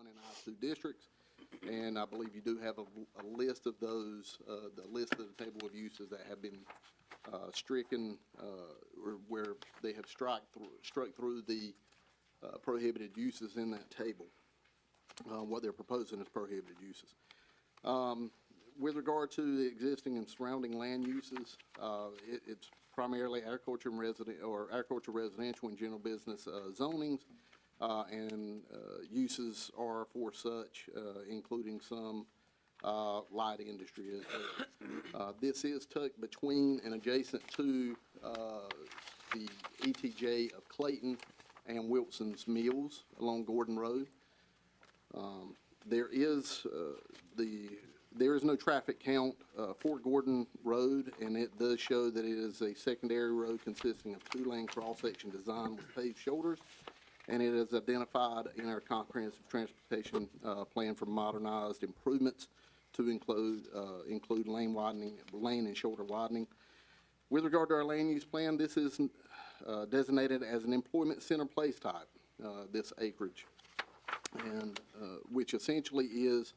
I1 and I2 districts. And I believe you do have a list of those, the list of the table of uses that have been stricken, or where they have struck through the prohibited uses in that table. What they're proposing is prohibited uses. With regard to the existing and surrounding land uses, it's primarily agriculture and residential and general business zonings, and uses are for such, including some light industry as well. This is tucked between and adjacent to the ETJ of Clayton and Wilson's Mills along Gordon Road. There is no traffic count for Gordon Road, and it does show that it is a secondary road consisting of two-lane cross-section designed with paved shoulders, and it is identified in our comprehensive transportation plan for modernized improvements to include lane and shoulder widening. With regard to our land use plan, this is designated as an employment center place type, this acreage, and which essentially is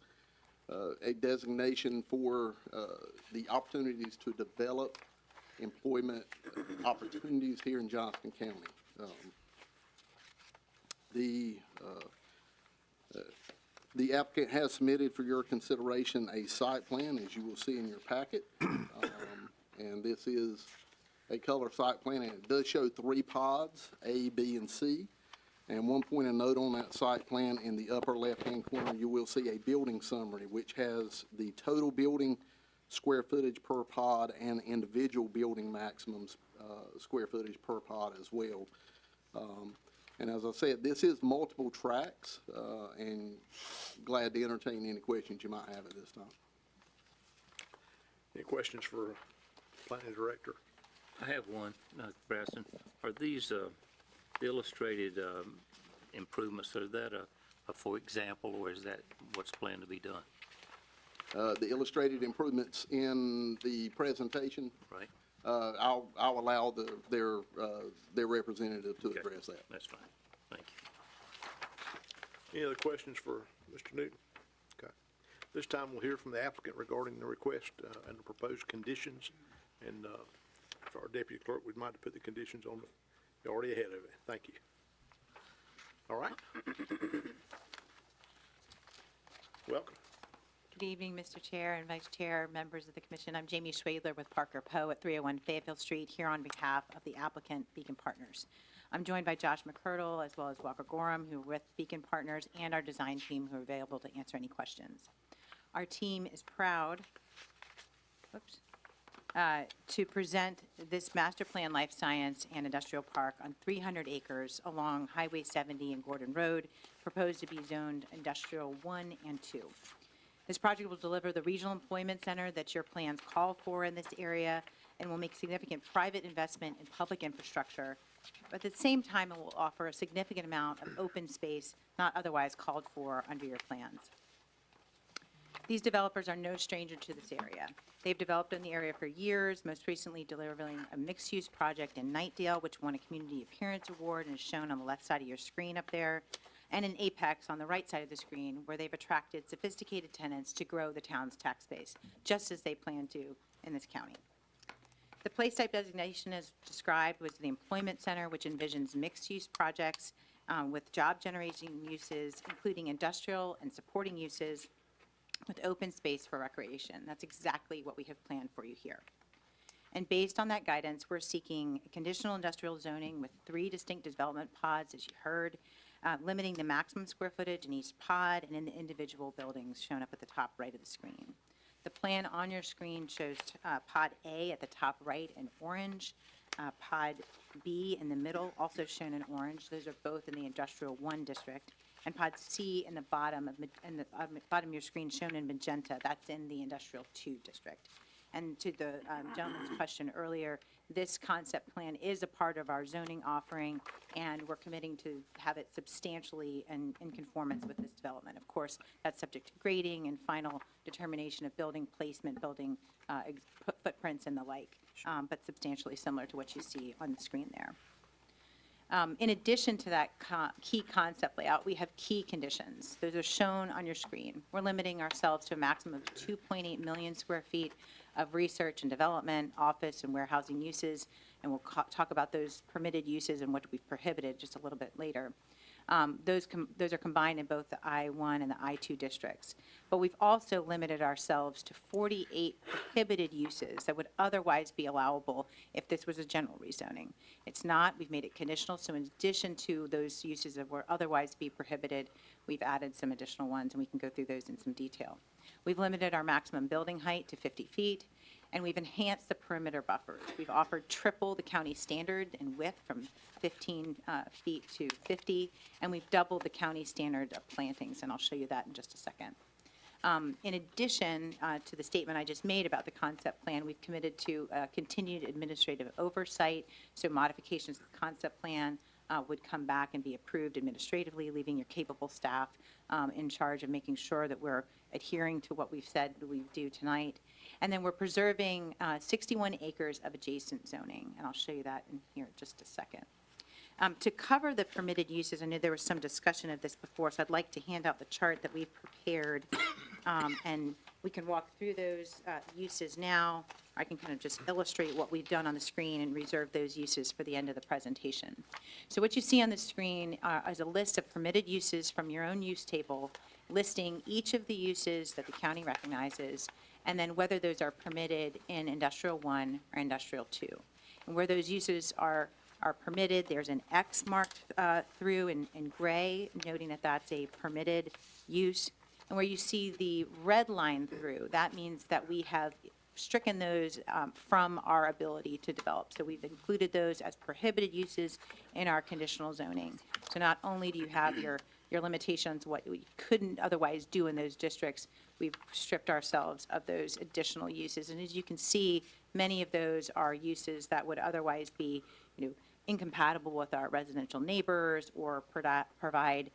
a designation for the opportunities to develop employment opportunities here in Johnston County. The applicant has submitted for your consideration a site plan, as you will see in your packet, and this is a color site plan, and it does show 3 pods, A, B, and C. And one point of note on that site plan, in the upper left-hand corner, you will see a building summary, which has the total building square footage per pod and individual building maximums square footage per pod as well. And as I said, this is multiple tracks, and glad to entertain any questions you might have at this time. Any questions for Planning Director? I have one, Braston. Are these the illustrated improvements, are that a for example, or is that what's planned to be done? The illustrated improvements in the presentation, Right. I'll allow their representative to address that. That's fine. Thank you. Any other questions for Mr. Newton? Okay. This time we'll hear from the applicant regarding the request and the proposed conditions. And for our deputy clerk, we'd mind to put the conditions on the already ahead of it. Thank you. All right. Welcome. Good evening, Mr. Chair and Vice Chair, members of the Commission. I'm Jamie Schwadler with Parker Poe at 301 Fayetteville Street, here on behalf of the applicant, Beacon Partners. I'm joined by Josh McCurdle, as well as Walker Gorham, who are with Beacon Partners, and our design team, who are available to answer any questions. Our team is proud to present this master plan life science and industrial park on 300 acres along Highway 70 and Gordon Road, proposed to be zoned Industrial 1 and 2. This project will deliver the regional employment center that your plans call for in this area, and will make significant private investment in public infrastructure. But at the same time, it will offer a significant amount of open space not otherwise called for under your plans. These developers are no stranger to this area. They've developed in the area for years, most recently delivering a mixed-use project in Knightdale, which won a Community Appearance Award and is shown on the left side of your screen up there, and in Apex on the right side of the screen, where they've attracted sophisticated tenants to grow the town's tax base, just as they plan to in this county. The place type designation as described was the employment center, which envisions mixed-use projects with job-generating uses, including industrial and supporting uses, with open space for recreation. That's exactly what we have planned for you here. And based on that guidance, we're seeking conditional industrial zoning with 3 distinct development pods, as you heard, limiting the maximum square footage in each pod and in the individual buildings shown up at the top right of the screen. The plan on your screen shows pod A at the top right in orange, pod B in the middle, also shown in orange. Those are both in the Industrial 1 district. And pod C in the bottom of your screen, shown in magenta, that's in the Industrial 2 district. And to the gentleman's question earlier, this concept plan is a part of our zoning offering, and we're committing to have it substantially in conformance with this development. Of course, that's subject to grading and final determination of building placement, building footprints and the like, but substantially similar to what you see on the screen there. In addition to that key concept layout, we have key conditions. Those are shown on your screen. We're limiting ourselves to a maximum of 2.8 million square feet of research and development, office and warehousing uses, and we'll talk about those permitted uses and what we've prohibited just a little bit later. Those are combined in both the I-1 and the I-2 districts. But we've also limited ourselves to 48 prohibited uses that would otherwise be allowable if this was a general rezoning. It's not. We've made it conditional, so in addition to those uses that would otherwise be prohibited, we've added some additional ones, and we can go through those in some detail. We've limited our maximum building height to 50 feet, and we've enhanced the perimeter buffers. We've offered triple the county standard in width from 15 feet to 50, and we've doubled the county standard of plantings, and I'll show you that in just a second. In addition to the statement I just made about the concept plan, we've committed to continued administrative oversight, so modifications to the concept plan would come back and be approved administratively, leaving your capable staff in charge of making sure that we're adhering to what we've said we do tonight. And then we're preserving 61 acres of adjacent zoning, and I'll show you that in here in just a second. To cover the permitted uses, I know there was some discussion of this before, so I'd like to hand out the chart that we've prepared, and we can walk through those uses now. I can kind of just illustrate what we've done on the screen and reserve those uses for the end of the presentation. So what you see on the screen is a list of permitted uses from your own use table, listing each of the uses that the county recognizes, and then whether those are permitted in Industrial 1 or Industrial 2. And where those uses are permitted, there's an X marked through in gray, noting that that's a permitted use. And where you see the red line through, that means that we have stricken those from our ability to develop. So we've included those as prohibited uses in our conditional zoning. So not only do you have your limitations, what we couldn't otherwise do in those districts, we've stripped ourselves of those additional uses. And as you can see, many of those are uses that would otherwise be, incompatible with our residential neighbors or provide,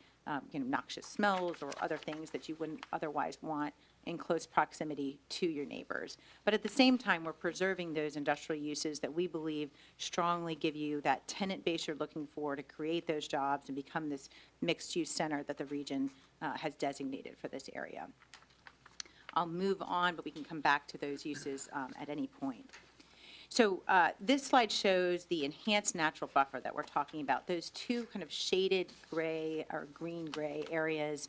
noxious smells or other things that you wouldn't otherwise want in close proximity to your neighbors. But at the same time, we're preserving those industrial uses that we believe strongly give you that tenant base you're looking for to create those jobs and become this mixed-use center that the region has designated for this area. I'll move on, but we can come back to those uses at any point. So this slide shows the enhanced natural buffer that we're talking about. Those two kind of shaded gray or green-gray areas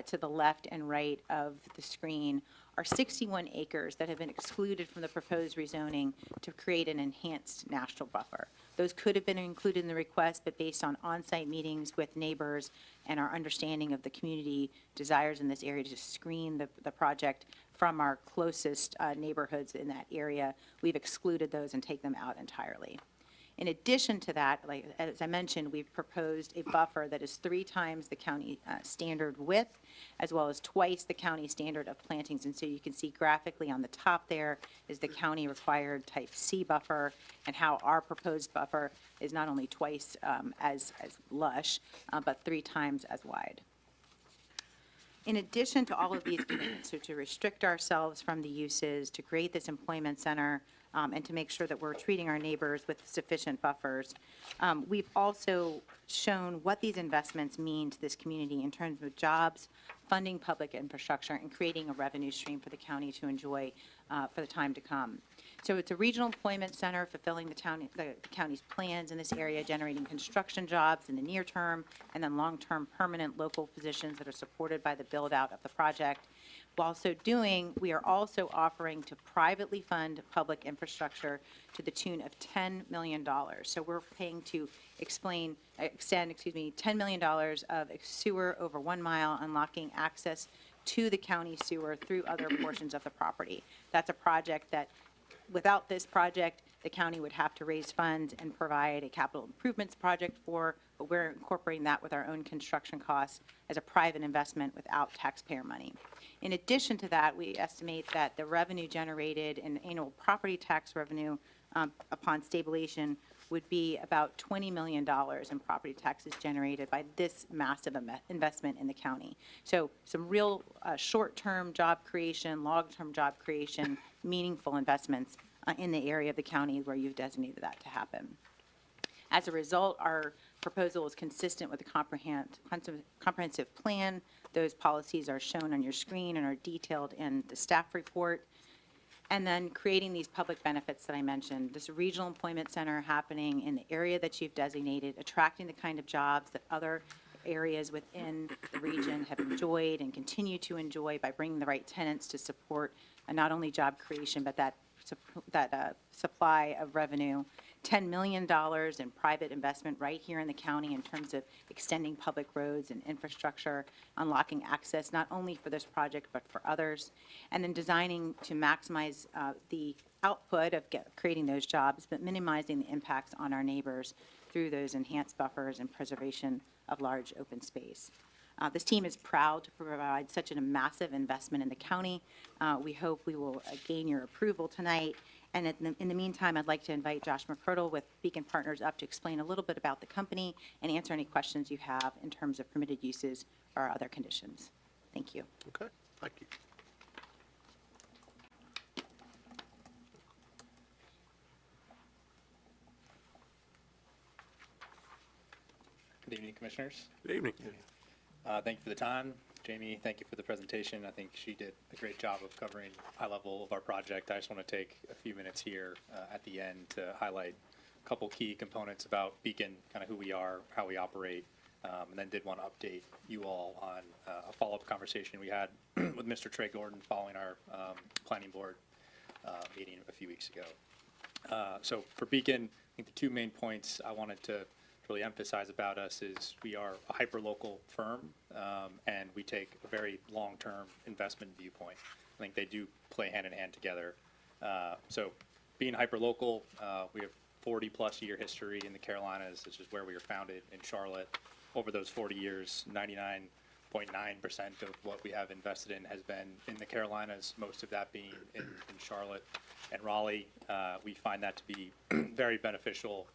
to the left and right of the screen are 61 acres that have been excluded from the proposed rezoning to create an enhanced natural buffer. Those could have been included in the request, but based on on-site meetings with neighbors and our understanding of the community desires in this area to screen the project from our closest neighborhoods in that area, we've excluded those and take them out entirely. In addition to that, as I mentioned, we've proposed a buffer that is 3 times the county standard width, as well as twice the county standard of plantings. And so you can see graphically on the top there is the county required type C buffer, and how our proposed buffer is not only twice as lush, but 3 times as wide. In addition to all of these commitments, so to restrict ourselves from the uses, to create this employment center, and to make sure that we're treating our neighbors with sufficient buffers, we've also shown what these investments mean to this community in terms of jobs, funding public infrastructure, and creating a revenue stream for the county to enjoy for the time to come. So it's a regional employment center fulfilling the county's plans in this area, generating construction jobs in the near term, and then long-term permanent local positions that are supported by the build-out of the project. While so doing, we are also offering to privately fund public infrastructure to the tune of $10 million. So we're paying to extend $10 million of sewer over 1 mile, unlocking access to the county sewer through other portions of the property. That's a project that, without this project, the county would have to raise funds and provide a capital improvements project for, but we're incorporating that with our own construction costs as a private investment without taxpayer money. In addition to that, we estimate that the revenue generated in annual property tax revenue upon stabilization would be about $20 million in property taxes generated by this massive investment in the county. So some real short-term job creation, long-term job creation, meaningful investments in the area of the county where you've designated that to happen. As a result, our proposal is consistent with the comprehensive plan. Those policies are shown on your screen and are detailed in the staff report. And then creating these public benefits that I mentioned, this regional employment center happening in the area that you've designated, attracting the kind of jobs that other areas within the region have enjoyed and continue to enjoy by bringing the right tenants to support not only job creation, but that supply of revenue. $10 million in private investment right here in the county in terms of extending public roads and infrastructure, unlocking access not only for this project but for others, and then designing to maximize the output of creating those jobs, but minimizing the impacts on our neighbors through those enhanced buffers and preservation of large open space. This team is proud to provide such a massive investment in the county. We hope we will gain your approval tonight. And in the meantime, I'd like to invite Josh McCurdle with Beacon Partners up to explain a little bit about the company and answer any questions you have in terms of permitted uses or other conditions. Thank you. Okay, thank you. Good evening, Commissioners. Good evening. Thank you for the time. Jamie, thank you for the presentation. I think she did a great job of covering high level of our project. I just want to take a few minutes here at the end to highlight a couple key components about Beacon, kind of who we are, how we operate, and then did want to update you all on a follow-up conversation we had with Mr. Trey Gordon following our planning board meeting a few weeks ago. So for Beacon, I think the two main points I wanted to really emphasize about us is we are a hyper-local firm, and we take a very long-term investment viewpoint. I think they do play hand-in-hand together. So being hyper-local, we have 40-plus year history in the Carolinas. This is where we were founded in Charlotte. Over those 40 years, 99.9% of what we have invested in has been in the Carolinas, most of that being in Charlotte and Raleigh. We find that to be very beneficial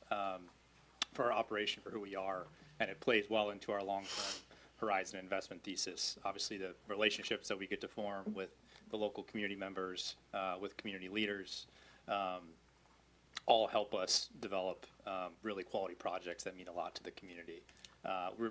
for our operation, for who we are, and it plays well into our long-term horizon investment thesis. Obviously, the relationships that we get to form with the local community members, with community leaders, all help us develop really quality projects that mean a lot to the community.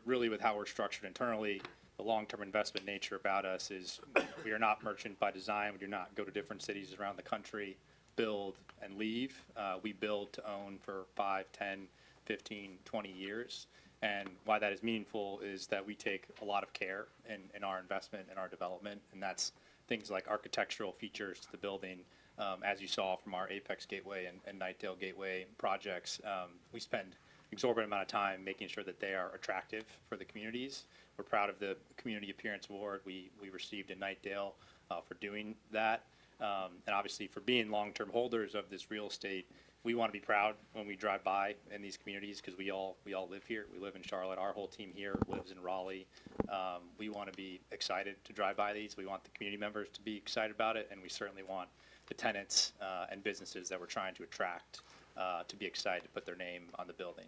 Really, with how we're structured internally, the long-term investment nature about us is we are not merchant by design. We do not go to different cities around the country, build and leave. We build to own for 5, 10, 15, 20 years. And why that is meaningful is that we take a lot of care in our investment and our development, and that's things like architectural features to the building. As you saw from our Apex Gateway and Nightdale Gateway projects, we spend exorbitant amount of time making sure that they are attractive for the communities. We're proud of the Community Appearance Award we received in Nightdale for doing that. And obviously for being long-term holders of this real estate, we want to be proud when we drive by in these communities because we all live here. We live in Charlotte. Our whole team here lives in Raleigh. We want to be excited to drive by these. We want the community members to be excited about it, and we certainly want the tenants and businesses that we're trying to attract to be excited to put their name on the building.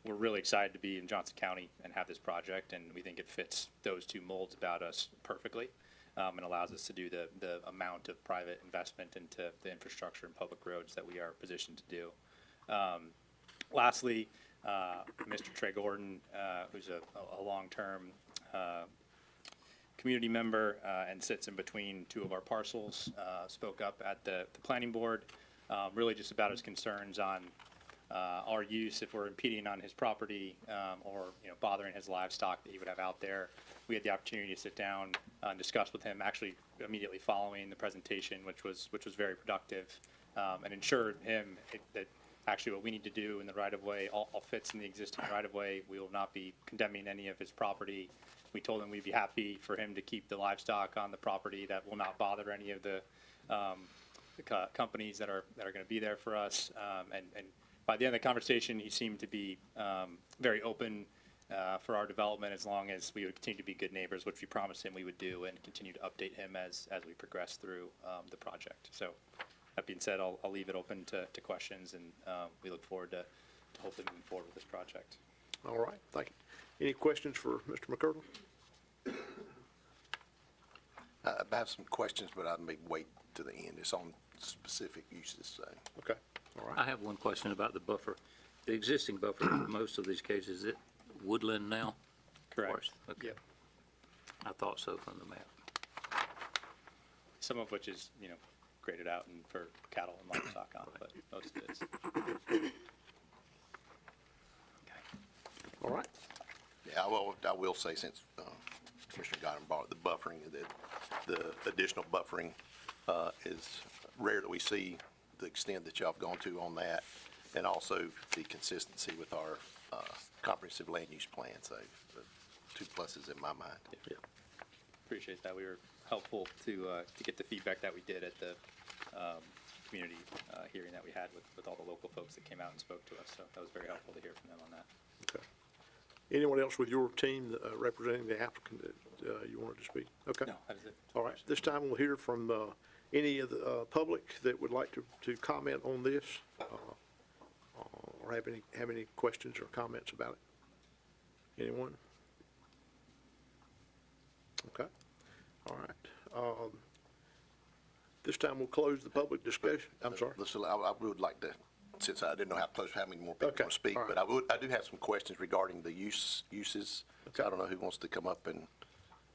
We're really excited to be in Johnston County and have this project, and we think it fits those two molds about us perfectly. And allows us to do the amount of private investment into the infrastructure and public roads that we are positioned to do. Lastly, Mr. Trey Gordon, who's a long-term community member and sits in between two of our parcels, spoke up at the planning board, really just about his concerns on our use if we're impeding on his property or bothering his livestock that he would have out there. We had the opportunity to sit down and discuss with him actually immediately following the presentation, which was very productive, and ensured him that actually what we need to do in the right-of-way all fits in the existing right-of-way. We will not be condemning any of his property. We told him we'd be happy for him to keep the livestock on the property. That will not bother any of the companies that are going to be there for us. And by the end of the conversation, he seemed to be very open for our development as long as we would continue to be good neighbors, which we promised him we would do, and continue to update him as we progress through the project. So that being said, I'll leave it open to questions, and we look forward to hopefully moving forward with this project. All right, thank you. Any questions for Mr. McCurdle? I have some questions, but I may wait to the end. It's on specific uses, so. Okay, all right. I have one question about the buffer. The existing buffer, in most of these cases, is it woodland now? Correct. Forest? Okay. Yep. I thought so from the map. Some of which is, graded out and for cattle and livestock on, but most of it is. All right. Yeah, I will say, since Commissioner Godden brought up the buffering, the additional buffering is rare that we see the extent that y'all have gone to on that, and also the consistency with our comprehensive land use plan. So, two pluses in my mind. Yeah. Appreciate that. We were helpful to get the feedback that we did at the community hearing that we had with all the local folks that came out and spoke to us. So that was very helpful to hear from them on that. Okay. Anyone else with your team representing the applicant that you wanted to speak? Okay. No, that is it. All right. This time we'll hear from any of the public that would like to comment on this, or have any questions or comments about it. Anyone? Okay. All right. This time we'll close the public discussion. I'm sorry. Listen, I would like to, since I didn't know how many more people Okay, want to speak, all right. but I do have some questions regarding the uses. Okay. So I don't know who wants to come up and,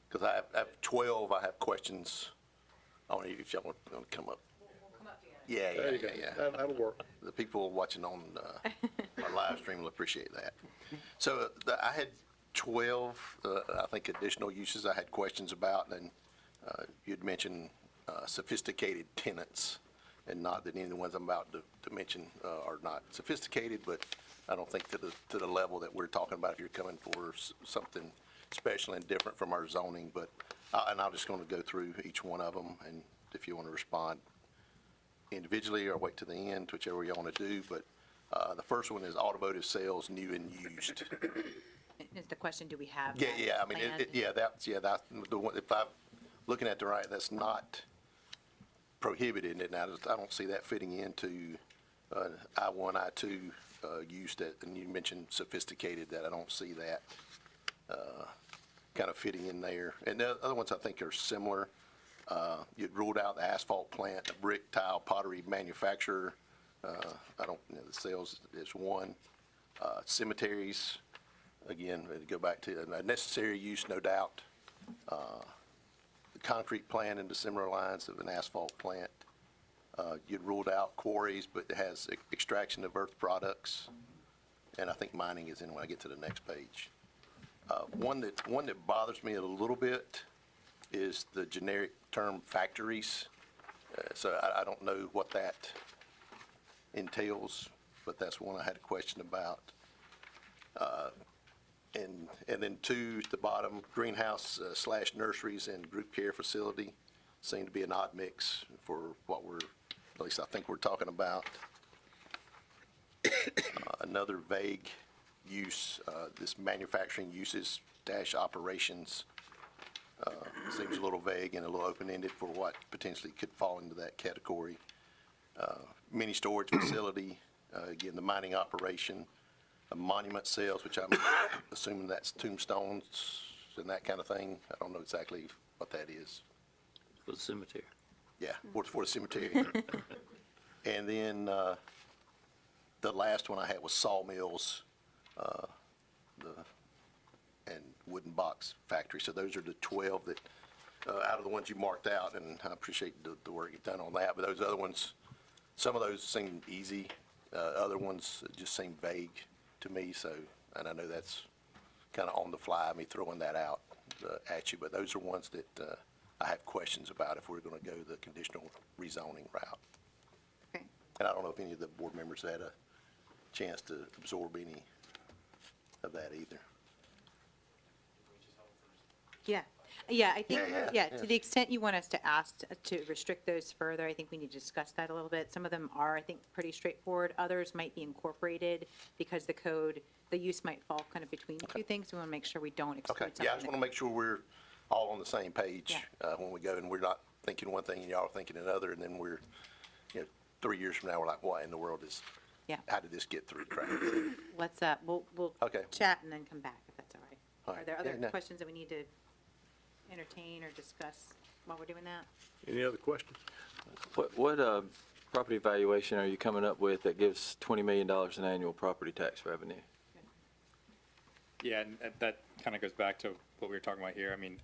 because I have 12, I have questions. I don't know if y'all want to come up. Yeah, There you go. yeah. That'll work. The people watching on our live stream will appreciate that. So I had 12, I think, additional uses I had questions about, and you'd mentioned sophisticated tenants, and not that any of the ones I'm about to mention are not sophisticated, but I don't think to the level that we're talking about if you're coming for something special and different from our zoning. But and I'm just going to go through each one of them, and if you want to respond individually or wait to the end, whichever you want to do. But the first one is automotive sales, new and used. Is the question, do we have Yeah, that yeah, I mean, planned? that's the one, if I'm looking at the right, that's not prohibited, and I don't see that fitting into I-1, I-2 use that, and you mentioned sophisticated, that I don't see that kind of fitting in there. And the other ones I think are similar. You'd ruled out the asphalt plant, the brick, tile, pottery manufacturer. I don't, the sales is one. Cemeteries, again, to go back to a necessary use, no doubt. The concrete plant into similar lines of an asphalt plant. You'd ruled out quarries, but it has extraction of earth products. And I think mining is in when I get to the next page. One that bothers me a little bit is the generic term factories. So I don't know what that entails, but that's one I had a question about. And then two, at the bottom, greenhouse / nurseries and group care facility seem to be an odd mix for what we're, at least I think we're talking about. Another vague use, this manufacturing uses / operations seems a little vague and a little open-ended for what potentially could fall into that category. Mini storage facility, again, the mining operation. Monument sales, which I'm assuming that's tombstones and that kind of thing. I don't know exactly what that is. For the cemetery. Yeah, for the cemetery. And then the last one I had was sawmills, and wooden box factory. So those are the 12 that, out of the ones you marked out, and I appreciate the work you've done on that. But those other ones, some of those seem easy. Other ones just seem vague to me, so, and I know that's kind of on the fly, me throwing that out at you, but those are ones that I have questions about if we're going to go the conditional rezoning route. Okay. And I don't know if any of the board members had a chance to absorb any of that either. Yeah, yeah, I think, Yeah. to the extent you want us to ask to restrict those further, I think we need to discuss that a little bit. Some of them are, I think, pretty straightforward. Others might be incorporated because the code, the use might fall kind of between two things. We want to make sure we don't Okay, exclude something. yeah, I just want to make sure we're all on the same page Yeah. when we go, and we're not thinking one thing and y'all are thinking another, and then we're, 3 years from now, we're like, what in the world is, Yeah. how did this get through crack? Let's, we'll Okay. chat and then come back, if that's all right. All Are right. there Yeah, other no. questions that we need to entertain or discuss while we're doing that? Any other questions? What property valuation are you coming up with that gives $20 million in annual property tax revenue? Yeah, and that kind of goes back to what we were talking about here. I mean,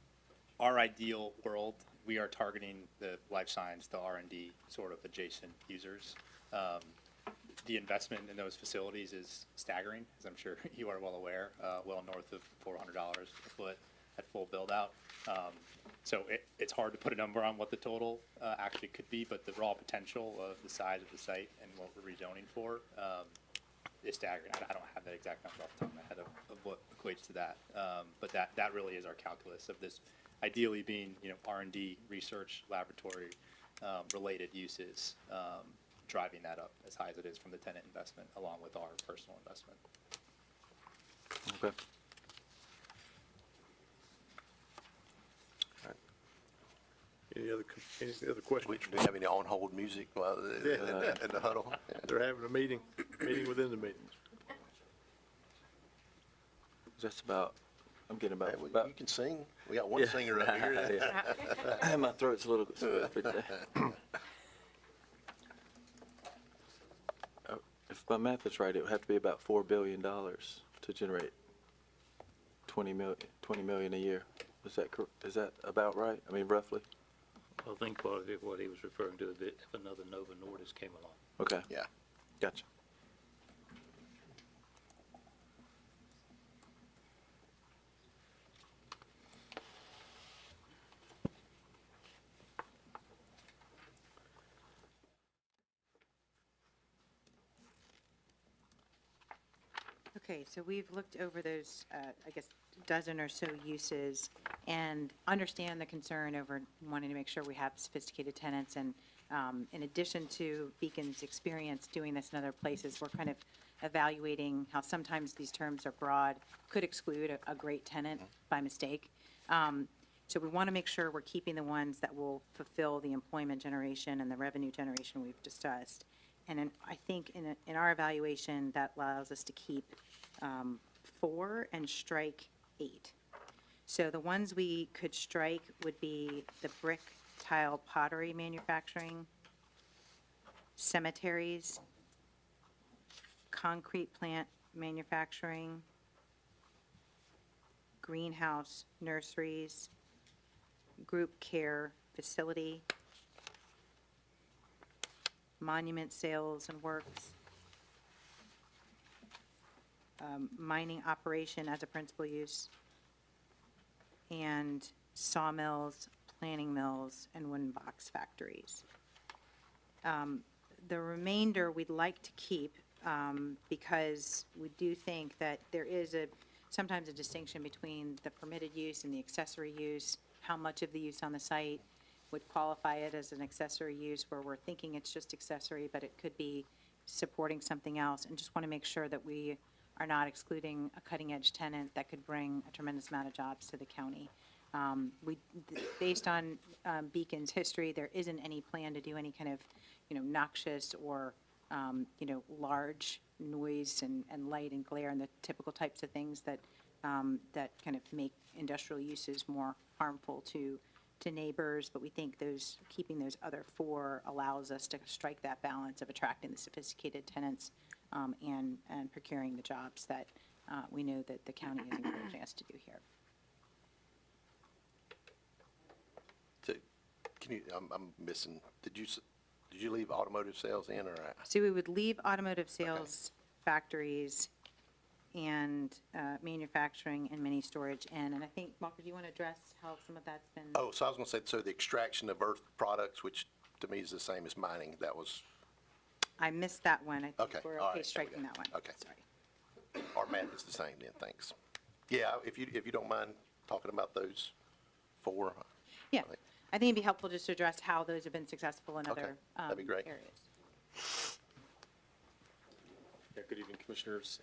our ideal world, we are targeting the life science, the R&D sort of adjacent users. The investment in those facilities is staggering, as I'm sure you are well aware, well north of $400 a foot at full build out. So it's hard to put a number on what the total actually could be, but the raw potential of the size of the site and what we're rezoning for is staggering. I don't have that exact number off the top of my head of what equates to that, but that really is our calculus of this ideally being, you know, R&D, research, laboratory related uses, driving that up as high as it is from the tenant investment along with our personal investment. Okay. Any other questions? Do we have any on-hold music while in the huddle? They're having a meeting within the meeting. That's about, I'm getting Hey, about, well, you can sing. We got one singer up here. yeah. My throat's a little stuffy today. If my math is right, it would have to be about $4 billion to generate 20 million a year. Is that about right? I mean, roughly? I think part of it, what he was referring to, is that if another Nova Nordis came along. Okay, Yeah. gotcha. Okay, so we've looked over those, I guess, dozen or so uses and understand the concern over wanting to make sure we have sophisticated tenants. And in addition to Beacon's experience doing this in other places, we're kind of evaluating how sometimes these terms are broad, could exclude a great tenant by mistake. So we want to make sure we're keeping the ones that will fulfill the employment generation and the revenue generation we've discussed. And I think in our evaluation, that allows us to keep 4 and strike 8. So the ones we could strike would be the brick tile pottery manufacturing, cemeteries, concrete plant manufacturing, greenhouse nurseries, group care facility, monument sales and works, mining operation as a principal use, and sawmills, planing mills, and wooden box factories. The remainder we'd like to keep because we do think that there is sometimes a distinction between the permitted use and the accessory use, how much of the use on the site would qualify it as an accessory use where we're thinking it's just accessory, but it could be supporting something else, and just want to make sure that we are not excluding a cutting-edge tenant that could bring a tremendous amount of jobs to the county. Based on Beacon's history, there isn't any plan to do any kind of, noxious or, large noise and light and glare and the typical types of things that kind of make industrial uses more harmful to neighbors. But we think keeping those other 4 allows us to strike that balance of attracting the sophisticated tenants and procuring the jobs that we know that the county is encouraging us to do here. So, I'm missing, did you leave automotive sales in or? So we would leave automotive sales, factories, and manufacturing and mini storage in. And I think, Walker, do you want to address how some of that's been? Oh, so I was going to say, so the extraction of earth products, which to me is the same as mining, that was, I missed that one. I think Okay, we're all okay right, striking that one. okay. Sorry. our math is the same then, thanks. Yeah, if you don't mind talking about those 4. Yeah, Right. I think it'd be helpful just to address how those have been successful in Okay, other that'd be great. areas. Yeah, good evening, Commissioners.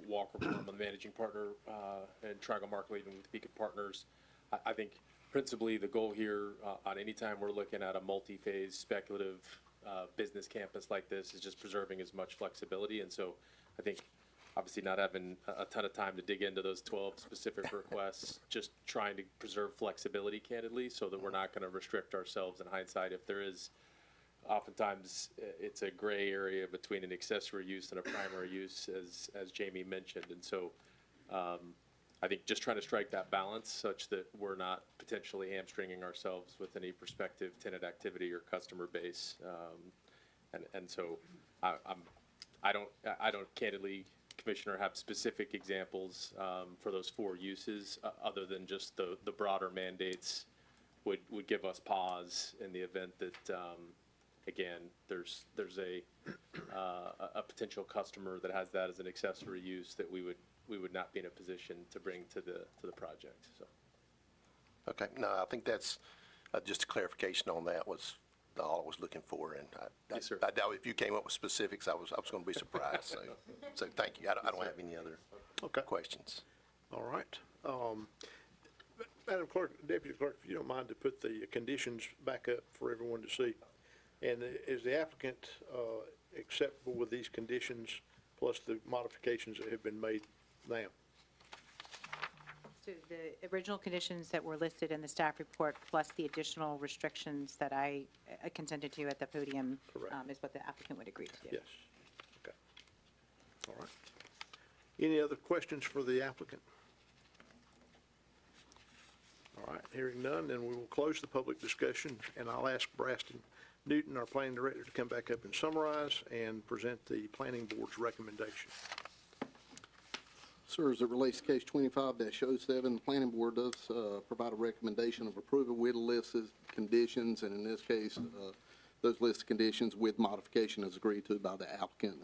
Walker Bloom, I'm the managing partner and Triangle Market Leading with Beacon Partners. I think principally the goal here on any time we're looking at a multi-phase speculative business campus like this is just preserving as much flexibility. And so I think obviously not having a ton of time to dig into those 12 specific requests, just trying to preserve flexibility candidly so that we're not going to restrict ourselves in hindsight if there is oftentimes it's a gray area between an accessory use and a primary use, as Jamie mentioned. And so I think just trying to strike that balance such that we're not potentially hamstringing ourselves with any prospective tenant activity or customer base. And so I don't candidly, Commissioner, have specific examples for those 4 uses other than just the broader mandates would give us pause in the event that, again, there's a potential customer that has that as an accessory use that we would not be in a position to bring to the project, so. Okay, no, I think that's, just a clarification on that was all I was looking for, and Yes, sir. I doubt if you came up with specifics, I was gonna be surprised, so thank you. I don't have any other Okay. questions. All right. Madam Clerk, Deputy Clerk, if you don't mind to put the conditions back up for everyone to see. And is the applicant acceptable with these conditions plus the modifications that have been made now? So the original conditions that were listed in the staff report, plus the additional restrictions that I consented to at the podium, Correct. Is what the applicant would agree to do. Yes. Okay. All right. Any other questions for the applicant? All right, hearing none, then we will close the public discussion, and I'll ask Braston Newton, our planning director, to come back up and summarize and present the planning board's recommendation. Sir, as it relates to case 25-07, the planning board does provide a recommendation of approval with a list of conditions, and in this case, those list of conditions with modification is agreed to by the applicant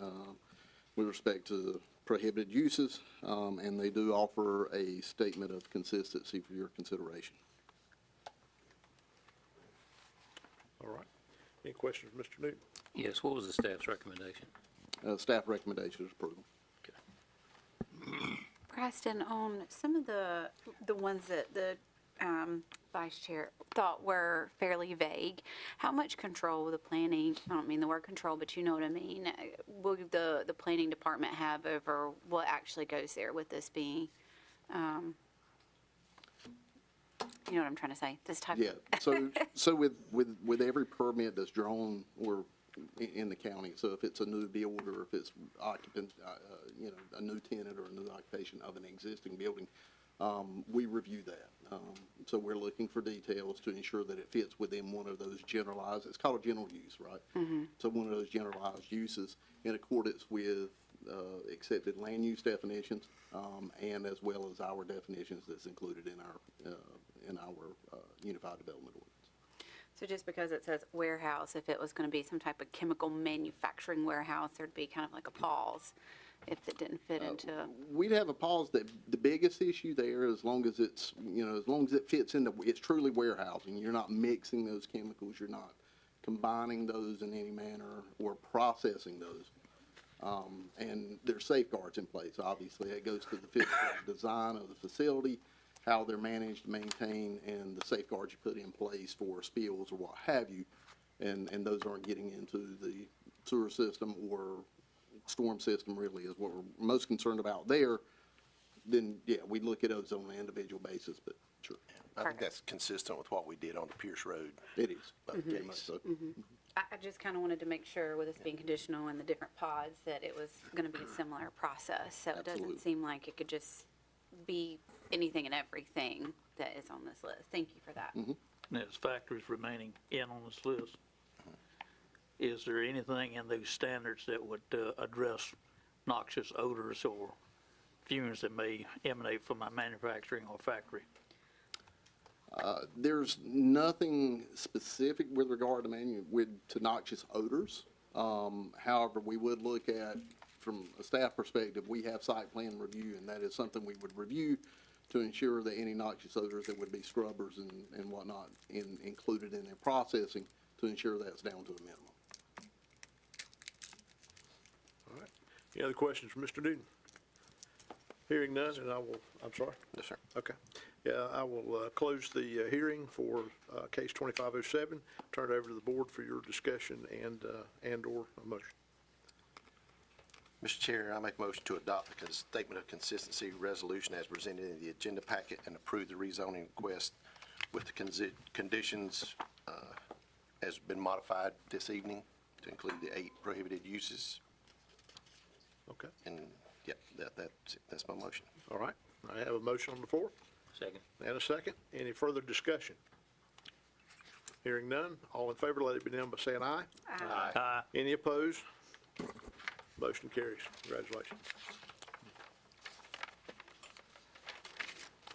with respect to the prohibited uses, and they do offer a statement of consistency for your consideration. All right. Any questions, Mr. Newton? Yes, what was the staff's recommendation? Staff recommendation is approval. Preston, on some of the ones that the vice chair thought were fairly vague, how much control will the planning, I don't mean the word control, but you know what I mean, will the planning department have over what actually goes there with this being, you know what I'm trying to say, this type Yeah, of. so with every permit that's drawn or in the county, so if it's a new build or if it's occupant, a new tenant or a new occupation of an existing building, we review that. So we're looking for details to ensure that it fits within one of those generalized, it's called a general use, right? So one of those generalized uses in accordance with accepted land use definitions, and as well as our definitions that's included in our unified development ordinance. So just because it says warehouse, if it was going to be some type of chemical manufacturing warehouse, there'd be kind of like a pause if it didn't fit into. We'd have a pause. That the biggest issue there, as long as it's, as long as it fits into, it's truly warehousing. You're not mixing those chemicals. You're not combining those in any manner or processing those. And there's safeguards in place. Obviously, it goes to the physical design of the facility, how they're managed, maintained, and the safeguards you put in place for spills or what have you. And those aren't getting into the sewer system or storm system really is what we're most concerned about there. Then, yeah, we look at those on an individual basis, but sure, I think that's consistent with what we did on the Pierce Road it is. Very much case. so. I just kind of wanted to make sure with this being conditional and the different pods that it was going to be a similar process. So it Absolutely. doesn't seem like it could just be anything and everything that is on this list. Thank you for that. And there's factories remaining in on this list. Is there anything in those standards that would address noxious odors or fumes that may emanate from a manufacturing or factory? There's nothing specific with regard to noxious odors. However, we would look at, from a staff perspective, we have site plan review, and that is something we would review to ensure that any noxious odors that would be scrubbers and whatnot included in their processing to ensure that's down to a minimum. All right. Any other questions for Mr. Newton? Hearing none, and I'm sorry? Yes, sir. Okay. Yeah, I will close the hearing for case 2507. Turn it over to the board for your discussion and/or a motion. Mr. Chair, I make a motion to adopt the statement of consistency resolution as presented in the agenda packet and approve the rezoning request with the conditions has been modified this evening to include the 8 prohibited uses. Okay, And, yeah, that's my motion. all right. I have a motion on the floor Second. and a second. Any further discussion? Hearing none, all in favor, let it be known by saying aye. Aye. Any opposed? Motion carries. Congratulations.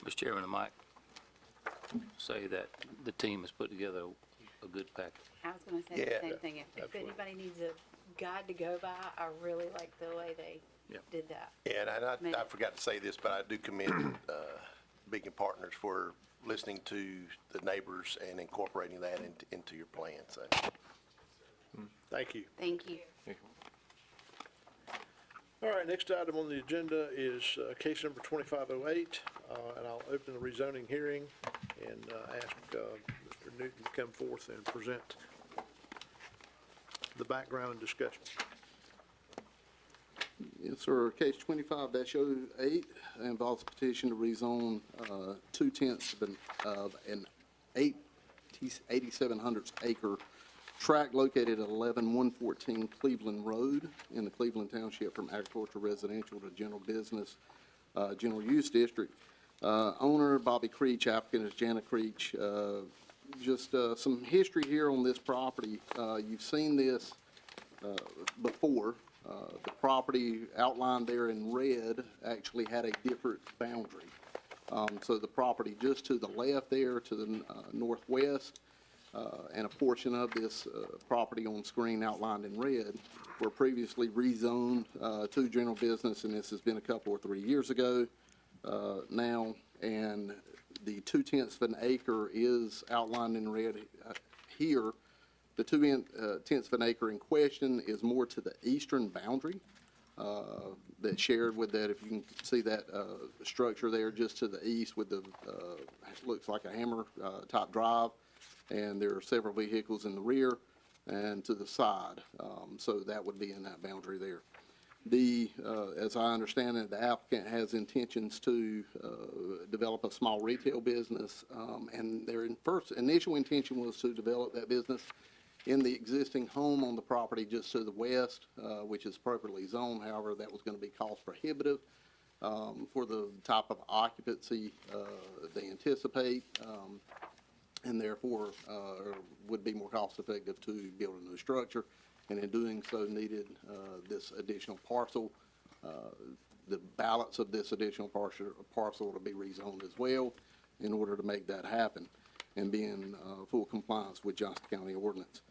Mr. Chairman, I might say that the team has put together a good package. I was gonna say Yeah, the same thing. If absolutely. anybody needs a guide to go by, I really like the way they Yep. did that. Yeah, and I forgot to say this, but I do commend Beacon Partners for listening to the neighbors and incorporating that into your plan, so. Thank you. Thank you. All right, next item on the agenda is case number 2508, and I'll open the rezoning hearing and ask Mr. Newton to come forth and present the background and discussion. Yes, sir. Case 25-08 involves a petition to rezone 2/10 of an 8,700 acre tract located at 11114 Cleveland Road in the Cleveland Township from agriculture residential to general business, general use district. Owner Bobby Creech, applicant is Jana Creech. Just some history here on this property. You've seen this before. The property outlined there in red actually had a different boundary. So the property just to the left there, to the northwest, and a portion of this property on screen outlined in red were previously rezoned to general business, and this has been a couple or 3 years ago now. And the 2/10 of an acre is outlined in red here. The 2/10 of an acre in question is more to the eastern boundary that's shared with that. If you can see that structure there just to the east with the, looks like a hammer type drive, and there are several vehicles in the rear and to the side. So that would be in that boundary there. As I understand it, the applicant has intentions to develop a small retail business, and their initial intention was to develop that business in the existing home on the property just to the west, which is appropriately zoned. However, that was going to be cost prohibitive for the type of occupancy they anticipate, and therefore would be more cost effective to build a new structure, and in doing so needed this additional parcel. The balance of this additional parcel to be rezoned as well in order to make that happen and be in full compliance with Johnston County ordinance.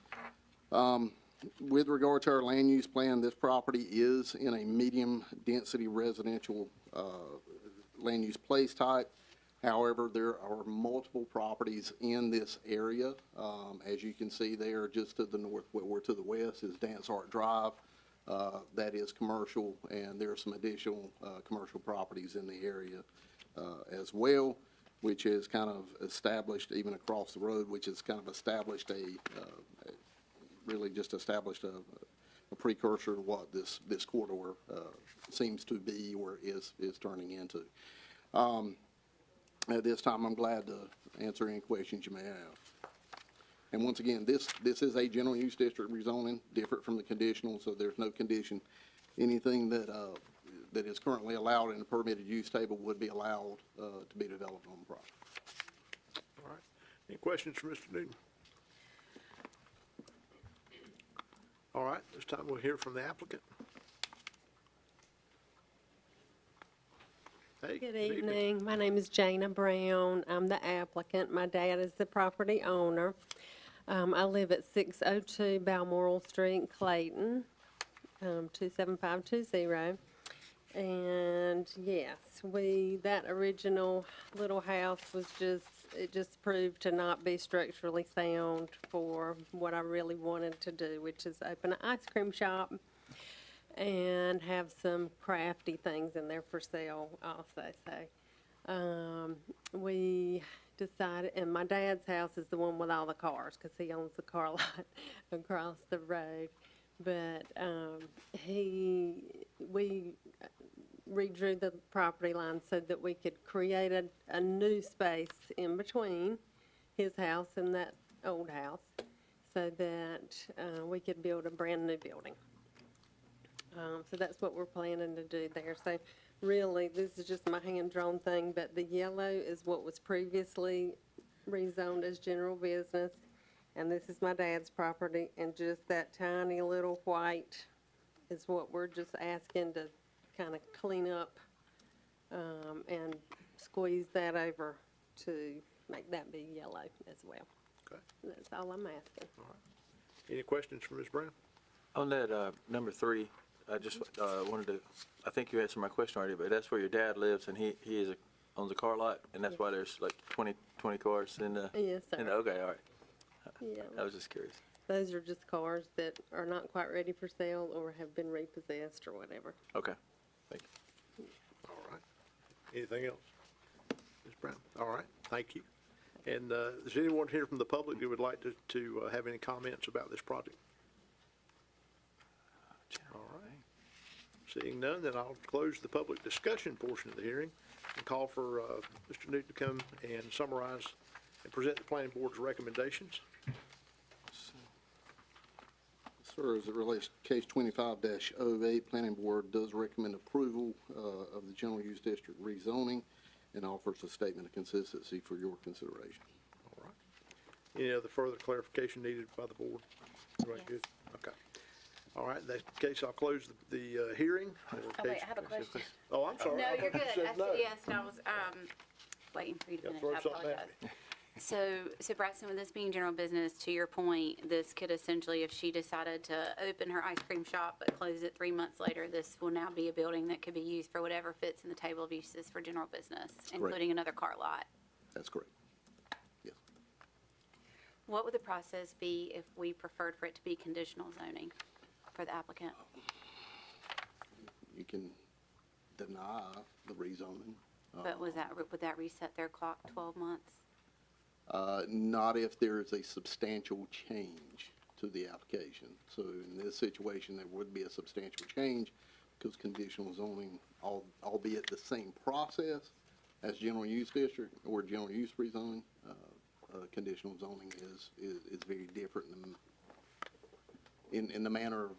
With regard to our land use plan, this property is in a medium-density residential land use place type. However, there are multiple properties in this area. As you can see there, just to the north, or to the west, is Dance Art Drive. That is commercial, and there are some additional commercial properties in the area as well, which is kind of established even across the road, which has kind of established really just established a precursor to what this corridor seems to be or is turning into. At this time, I'm glad to answer any questions you may have. And once again, this is a general use district rezoning, different from the conditional, so there's no condition. Anything that is currently allowed in the permitted use table would be allowed to be developed on the property. All right. Any questions for Mr. Newton? All right, this time we'll hear from the applicant. Hey, Good evening. My name is Jana Brown. I'm the applicant. My dad is the property owner. I live at 602 Balmoral Street, Clayton, 27520. And yes, that original little house was it just proved to not be structurally sound for what I really wanted to do, which is open an ice cream shop and have some crafty things in there for sale also. So we decided, and my dad's house is the one with all the cars because he owns the car lot across the road. But we redrew the property line so that we could create a new space in between his house and that old house. so that we could build a brand-new building. So that's what we're planning to do there. So really, this is just my hand-drawn thing, but the yellow is what was previously rezoned as general business, and this is my dad's property, and just that tiny little white is what we're just asking to kind of clean up and squeeze that over to make that be yellow as well. Okay. That's all I'm asking. Any questions for Ms. Brown? On that, number 3, I just wanted to, I think you answered my question already, but that's where your dad lives, and he owns a car lot, and that's why there's like 20 cars in the. Yes, sir. Okay, all right. Yeah. I was just curious. Those are just cars that are not quite ready for sale or have been repossessed or whatever. Okay, thank you. All right. Anything else? Ms. Brown? All right, thank you. And is anyone here from the public who would like to have any comments about this project? All right. Seeing none, then I'll close the public discussion portion of the hearing and call for Mr. Newton to come and summarize and present the planning board's recommendations. Sir, as it relates to case 25-08, Planning Board does recommend approval of the general use district rezoning and offers a statement of consistency for your consideration. All right. Any other further clarification needed by the board? Everybody good? Okay. All right, in that case, I'll close the hearing. Oh, wait, I have a question. Oh, I'm sorry. No, I you're thought good. you said no. Yes, no, I was, waiting for you to Yeah, finish. throw I something at apologize. me. So Braxton, with this being general business, to your point, this could essentially, if she decided to open her ice cream shop but close it 3 months later, this will now be a building that could be used for whatever fits in the table of uses for general business, including another car lot. That's correct. Yes. What would the process be if we preferred for it to be conditional zoning for the applicant? You can deny the rezoning. But would that reset their clock 12 months? Not if there is a substantial change to the application. So in this situation, there would be a substantial change because conditional zoning, albeit the same process as general use district or general use rezoning, conditional zoning is very different in the manner of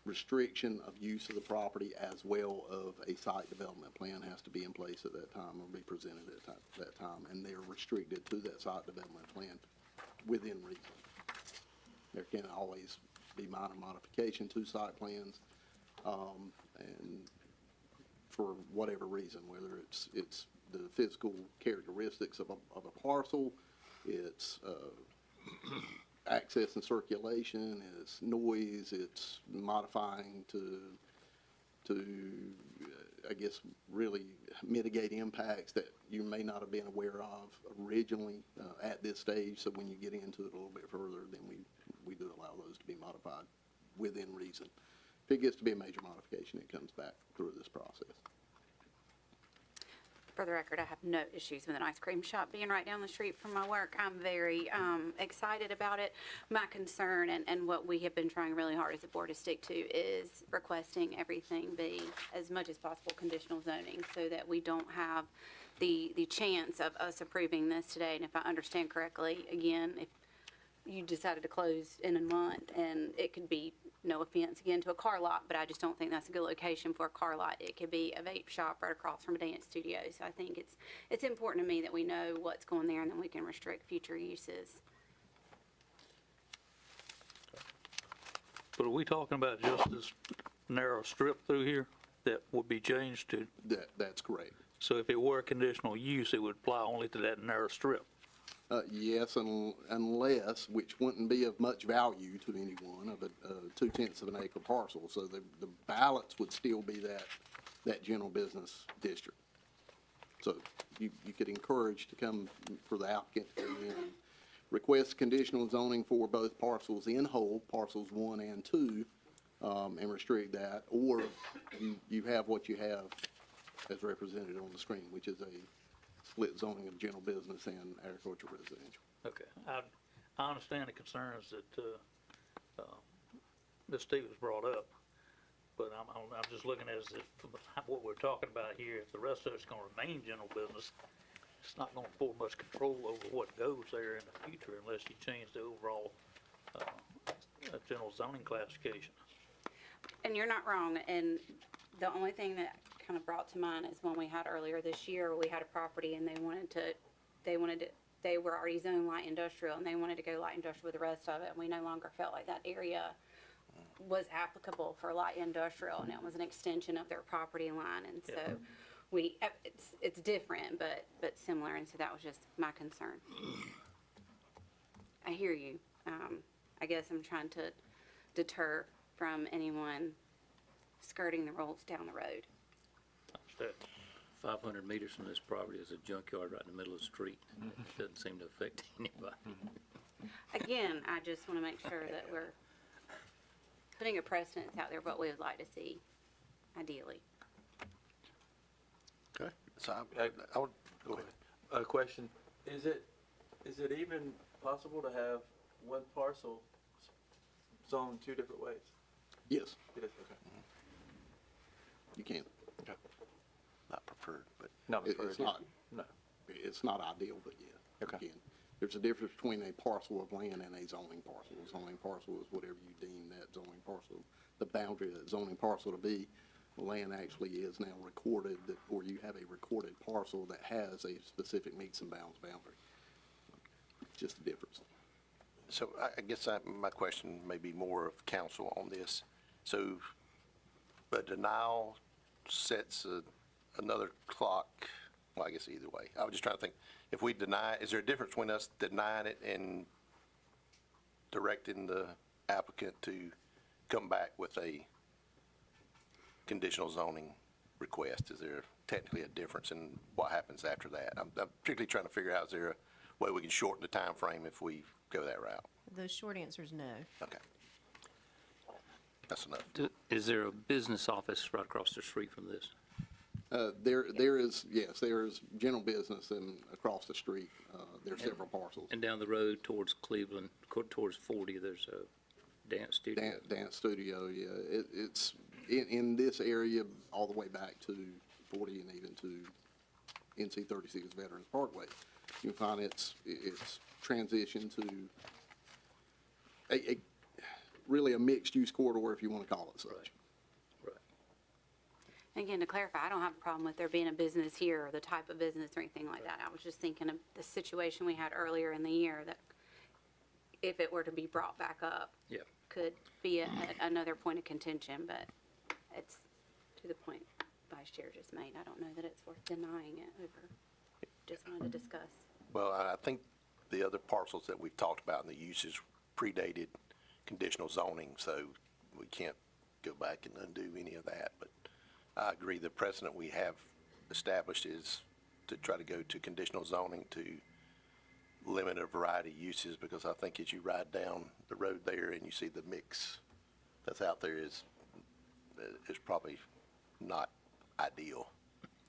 restriction of use of the property as well of a site development plan has to be in place at that time or be presented at that time, and they're restricted to that site development plan within reason. There can always be minor modification to site plans, and for whatever reason, whether it's the physical characteristics of a parcel, it's access and circulation, it's noise, it's modifying to I guess, really mitigate impacts that you may not have been aware of originally at this stage. So when you get into it a little bit further, then we do allow those to be modified within reason. If it gets to be a major modification, it comes back through this process. For the record, I have no issues with an ice cream shop being right down the street from my work. I'm very excited about it. My concern and what we have been trying really hard as a board to stick to is requesting everything be as much as possible conditional zoning so that we don't have the chance of us approving this today. And if I understand correctly, again, if you decided to close in a month and it could be, no offense again to a car lot, but I just don't think that's a good location for a car lot. It could be a vape shop right across from a dance studio. So I think it's important to me that we know what's going there and then we can restrict future uses. But are we talking about just this narrow strip through here that would be changed to? That's correct. So if it were conditional use, it would apply only to that narrow strip? Yes, unless, which wouldn't be of much value to anyone, of a 2/10 of an acre parcel. So the balance would still be that general business district. So you could encourage to come for the applicant to come in and request conditional zoning for both parcels in whole, parcels 1 and 2, and restrict that, or you have what you have as represented on the screen, which is a split zoning of general business and agricultural residential. Okay, I understand the concerns that Ms. Stevens brought up, but I'm just looking at it from what we're talking about here. If the rest of it's going to remain general business, it's not going to afford much control over what goes there in the future unless you change the overall general zoning classification. And you're not wrong, and the only thing that kind of brought to mind is when we had earlier this year, we had a property and they were already zoned light industrial, and they wanted to go light industrial with the rest of it, and we no longer felt like that area was applicable for light industrial, and it was an extension of their property line, and so it's different, but similar, and so that was just my concern. I hear you. I guess I'm trying to deter from anyone skirting the rules down the road. That- 500 meters from this property is a junkyard right in the middle of the street. It doesn't seem to affect anybody. Again, I just want to make sure that we're putting a precedence out there, what we would like to see, ideally. Okay. So I would, go ahead. A question, is it even possible to have one parcel zoned two different ways? Yes, It is, okay. you can. Not preferred, but Not preferred, It's not, No. it's not ideal, but yeah. you Okay. can. There's a difference between a parcel of land and a zoning parcel. A zoning parcel is whatever you deem that zoning parcel, the boundary of that zoning parcel to be. The land actually is now recorded, or you have a recorded parcel that has a specific meets and bounds boundary. Just the difference. so I guess my question may be more of counsel on this. So a denial sets another clock, well, I guess either way. I was just trying to think, if we deny, is there a difference between us denying it and directing the applicant to come back with a conditional zoning request? Is there technically a difference in what happens after that? I'm particularly trying to figure out, is there a way we can shorten the time frame if we go that route? The short answer is no. Okay. That's enough. Is there a business office right across the street from this? There is, yes, there is general business and across the street, there's several parcels. And down the road towards Cleveland, towards 40, there's a dance studio. Dance studio, yeah. It's in this area all the way back to 40 and even to NC 36 Veterans Parkway. You find it's transitioned to really a mixed-use corridor, if you want to call it such. Right. Again, to clarify, I don't have a problem with there being a business here or the type of business or anything like that. I was just thinking of the situation we had earlier in the year that if it were to be brought back up, Yeah. could be another point of contention, but it's to the point Vice Chair just made. I don't know that it's worth denying it over. Just wanted to discuss. Well, I think the other parcels that we've talked about and the uses predated conditional zoning, so we can't go back and undo any of that. But I agree, the precedent we have established is to try to go to conditional zoning to limit a variety of uses, because I think as you ride down the road there and you see the mix that's out there is probably not ideal.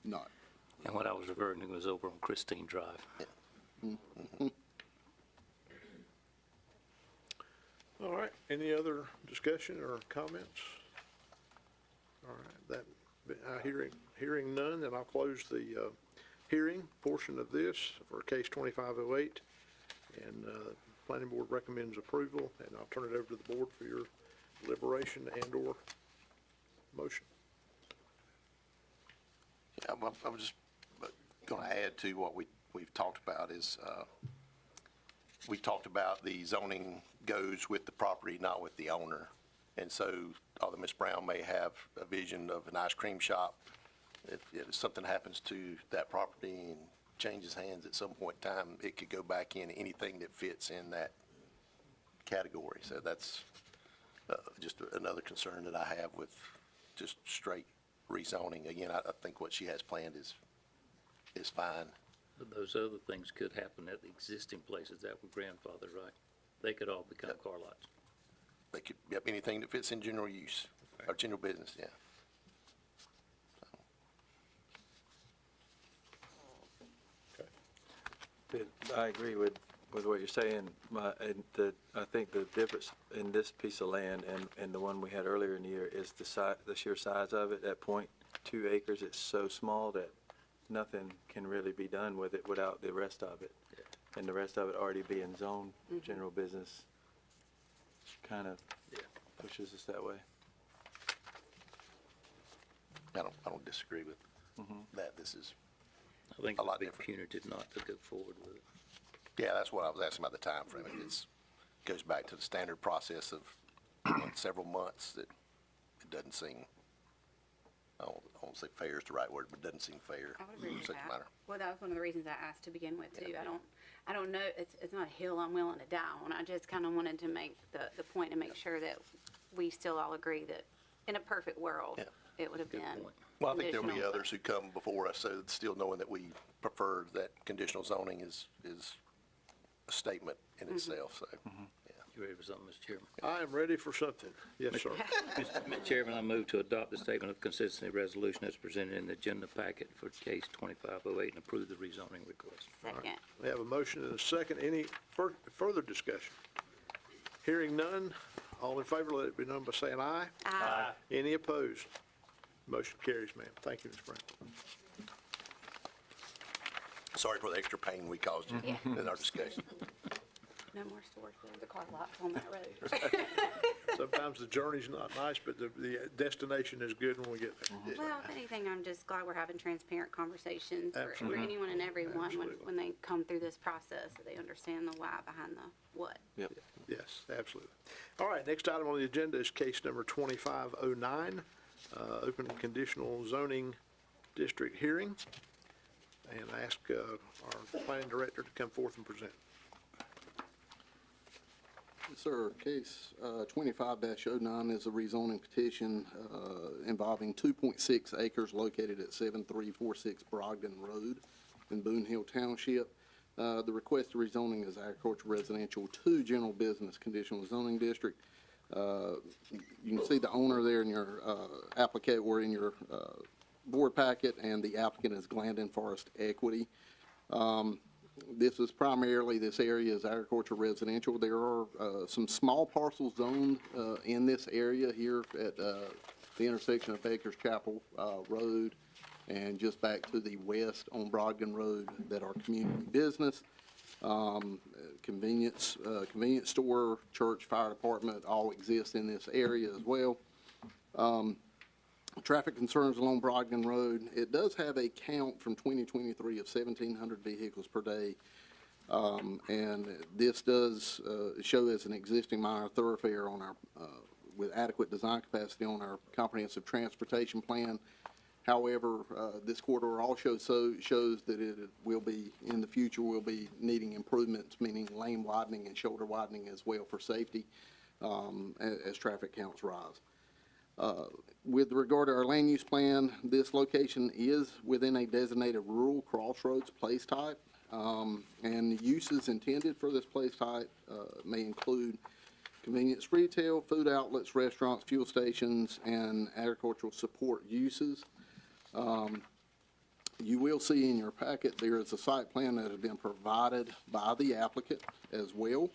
Not. And what I was referring to was over on Christine Drive. All right, any other discussion or comments? All right, hearing none, then I'll close the hearing portion of this for case 2508. And Planning Board recommends approval, and I'll turn it over to the board for your deliberation and/or motion. Yeah, well, I was just going to add to what we've talked about is, we talked about the zoning goes with the property, not with the owner. And so, although Ms. Brown may have a vision of an ice cream shop, if something happens to that property and changes hands at some point in time, it could go back in anything that fits in that category. So that's just another concern that I have with just straight rezoning. Again, I think what she has planned is fine. But those other things could happen at the existing places that were grandfathered, right? They could all become car lots. They could, yep, anything that fits in general use or general business, yeah. I agree with what you're saying. I think the difference in this piece of land and the one we had earlier in the year is the sheer size of it. At 0.2 acres, it's so small that nothing can really be done with it without the rest of it. And the rest of it already being zoned general business kind of pushes us that way. I don't disagree with that. This is, I think A lot it'd be different. punitive not to go forward with it. yeah, that's what I was asking about the time frame. It's, goes back to the standard process of several months that it doesn't seem, I won't say fair is the right word, but it doesn't seem fair. I would agree with Such a that. matter. Well, that was one of the reasons I asked to begin with too. I don't know, it's not a hill I'm willing to die on. I just kind of wanted to make the point and make sure that we still all agree that in a perfect world, Yeah. it would have been. point. Well, I think there'll be conditional, others who come before us, so still knowing that we prefer that conditional zoning is a statement in itself, so. You ready for something, Mr. Chairman? I am ready for something. Yes, sir. Mr. Chairman, I move to adopt the statement of consistency resolution as presented in the agenda packet for case 2508 and approve the rezoning request. Second. We have a motion and a second. Any further discussion? Hearing none, all in favor, let it be known by saying aye. Aye. Any opposed? Motion carries, ma'am. Thank you, Ms. Brown. Sorry for the extra pain we caused you Yeah. in our discussion. No more storage of the car lots on that road. Sometimes the journey's not nice, but the destination is good when we get there. Well, if anything, I'm just glad we're having transparent conversations for Absolutely. anyone and everyone Absolutely. when they come through this process, so they understand the why behind the what. Yep. Yes, absolutely. All right, next item on the agenda is case number 2509, open conditional zoning district hearing. And I ask our planning director to come forth and present. Yes, sir. Case 25-09 is a rezoning petition involving 2.6 acres located at 7346 Brogdon Road in Boone Hill Township. The requested rezoning is agricultural residential to general business conditional zoning district. You can see the owner there in your applicant or in your board packet, and the applicant is Glandon Forest Equity. This is primarily, this area is agricultural residential. There are some small parcels zoned in this area here at the intersection of Baker's Chapel Road and just back to the west on Brogdon Road that are community business, convenience store, church, fire department, all exist in this area as well. Traffic concerns along Brogdon Road, it does have a count from 2023 of 1,700 vehicles per day. And this does show as an existing minor thoroughfare on our, with adequate design capacity on our comprehensive transportation plan. However, this corridor also shows that it will be, in the future, will be needing improvements, meaning lane widening and shoulder widening as well for safety as traffic counts rise. With regard to our land use plan, this location is within a designated rural crossroads place type, and the uses intended for this place type may include convenience retail, food outlets, restaurants, fuel stations, and agricultural support uses. You will see in your packet there is a site plan that has been provided by the applicant as well.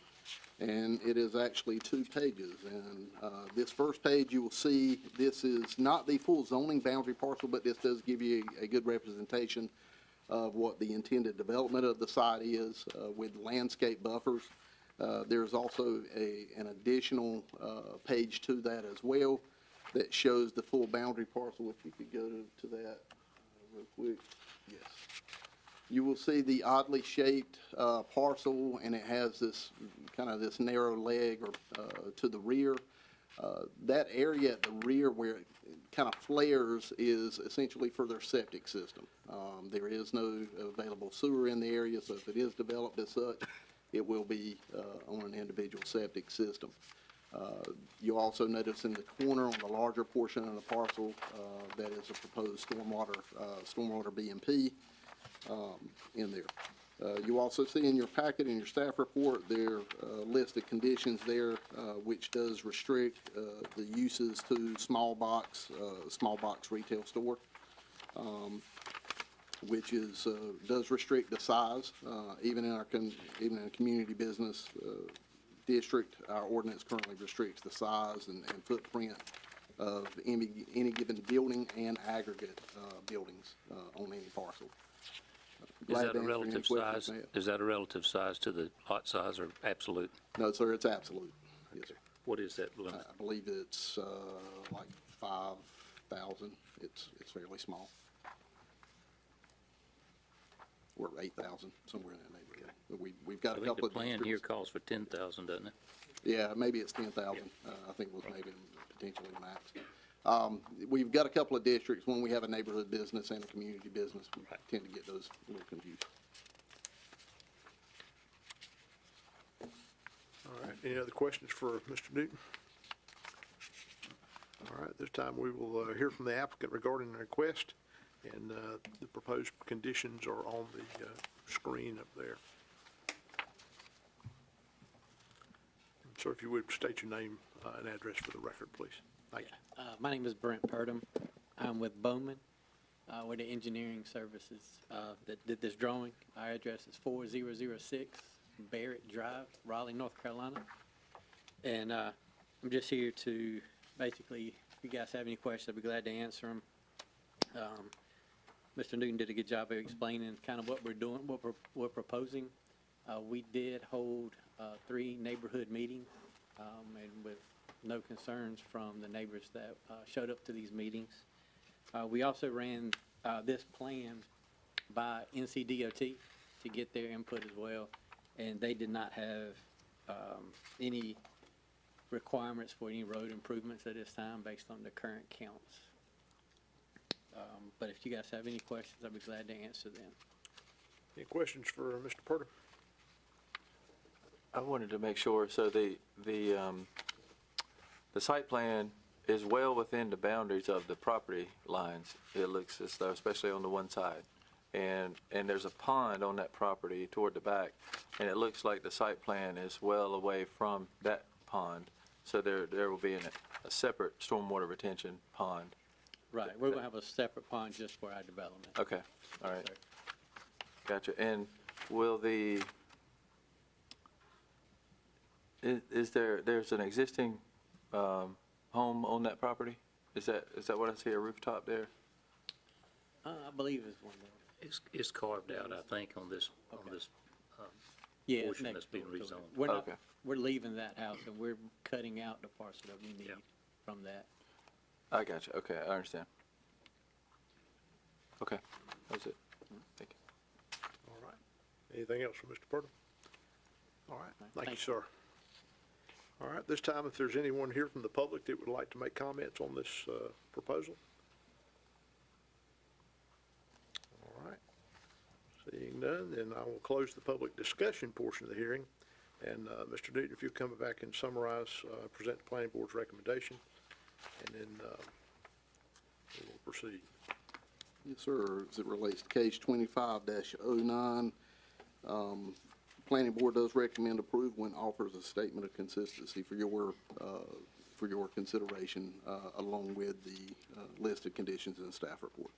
And it is actually 2 pages. And this first page, you will see this is not the full zoning boundary parcel, but this does give you a good representation of what the intended development of the site is with landscape buffers. There's also an additional page to that as well that shows the full boundary parcel. If you could go to that real quick. Yes. You will see the oddly shaped parcel, and it has this kind of this narrow leg or to the rear. That area at the rear where it kind of flares is essentially for their septic system. There is no available sewer in the area, so if it is developed as such, it will be on an individual septic system. You also notice in the corner on the larger portion of the parcel that is a proposed stormwater BMP. In there. You also see in your packet, in your staff report, there list of conditions there, which does restrict the uses to small box retail store, which is does restrict the size. Even in a community business district, our ordinance currently restricts the size and footprint of any given building and aggregate buildings on any parcel. Is that a relative size? Is that a relative size to the lot size or absolute? No, sir, it's absolute. Yes, sir. What is that limit? I believe it's, like 5,000. It's fairly small. Or 8,000, somewhere in that neighborhood. But we've got I a think couple the of plan here districts. calls for 10,000, doesn't it? Yeah, maybe it's 10,000. I think it was maybe potentially max. We've got a couple of districts. When we have a neighborhood business and a community business, we tend to get those a little confused. All right, any other questions for Mr. Newton? All right, this time we will hear from the applicant regarding the request, and the proposed conditions are on the screen up there. So if you would state your name and address for the record, please. Thank you. My name is Brent Purdom. I'm with Bowman. We're the engineering services that did this drawing. Our address is 4006 Barrett Drive, Raleigh, North Carolina. And I'm just here to basically, if you guys have any questions, I'd be glad to answer them. Mr. Newton did a good job of explaining kind of what we're doing, what we're proposing. We did hold 3 neighborhood meetings, and with no concerns from the neighbors that showed up to these meetings. We also ran this plan by NCDOT to get their input as well, and they did not have any requirements for any road improvements at this time based on the current counts. But if you guys have any questions, I'd be glad to answer them. Any questions for Mr. Purdom? I wanted to make sure, so the site plan is well within the boundaries of the property lines, it looks as though, especially on the one side. And there's a pond on that property toward the back, and it looks like the site plan is well away from that pond. So there will be a separate stormwater retention pond. Right, we're gonna have a separate pond just for our development. Okay, all right, Sir. gotcha. And will there's an existing home on that property? Is that what I see, a rooftop there? I believe it's one there. It's carved out, I think, on this Yeah, it's portion next that's being door to it. rezoned. We're not, Okay. we're leaving that house and we're cutting out the parcel that we need Yeah. from that. I gotcha, okay, I understand. Okay, that was it. Thank you. All right. Anything else from Mr. Purdom? All right, thank you, Thank sir. All right, this time, if there's anyone here from the public that would like to make comments on this proposal? All right. Seeing none, then I will close the public discussion portion of the hearing. And Mr. Newton, if you'll come back and summarize, present the planning board's recommendation, and then we will proceed. Yes, sir. As it relates to case 25-09, Planning Board does recommend approval and offers a statement of consistency for your consideration, along with the list of conditions in the staff report.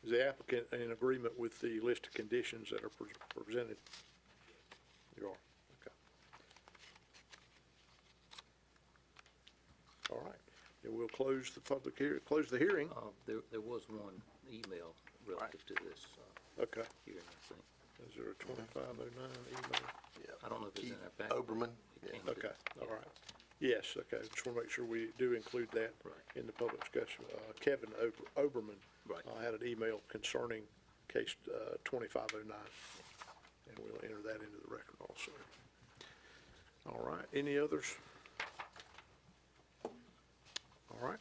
Is the applicant in agreement with the list of conditions that are presented? You are, okay. All right, then we'll close the public close the hearing. There was one email relative to this Okay. hearing, I think. Is there a 2509 email? I don't know if it's in Keith our packet. Oberman. It came Okay, to- all right. Yes, okay, just want to make sure we do include that Right. in the public discussion. Kevin Oberman Right. had an email concerning case 2509, and we'll enter that into the record also. All right, any others? All right.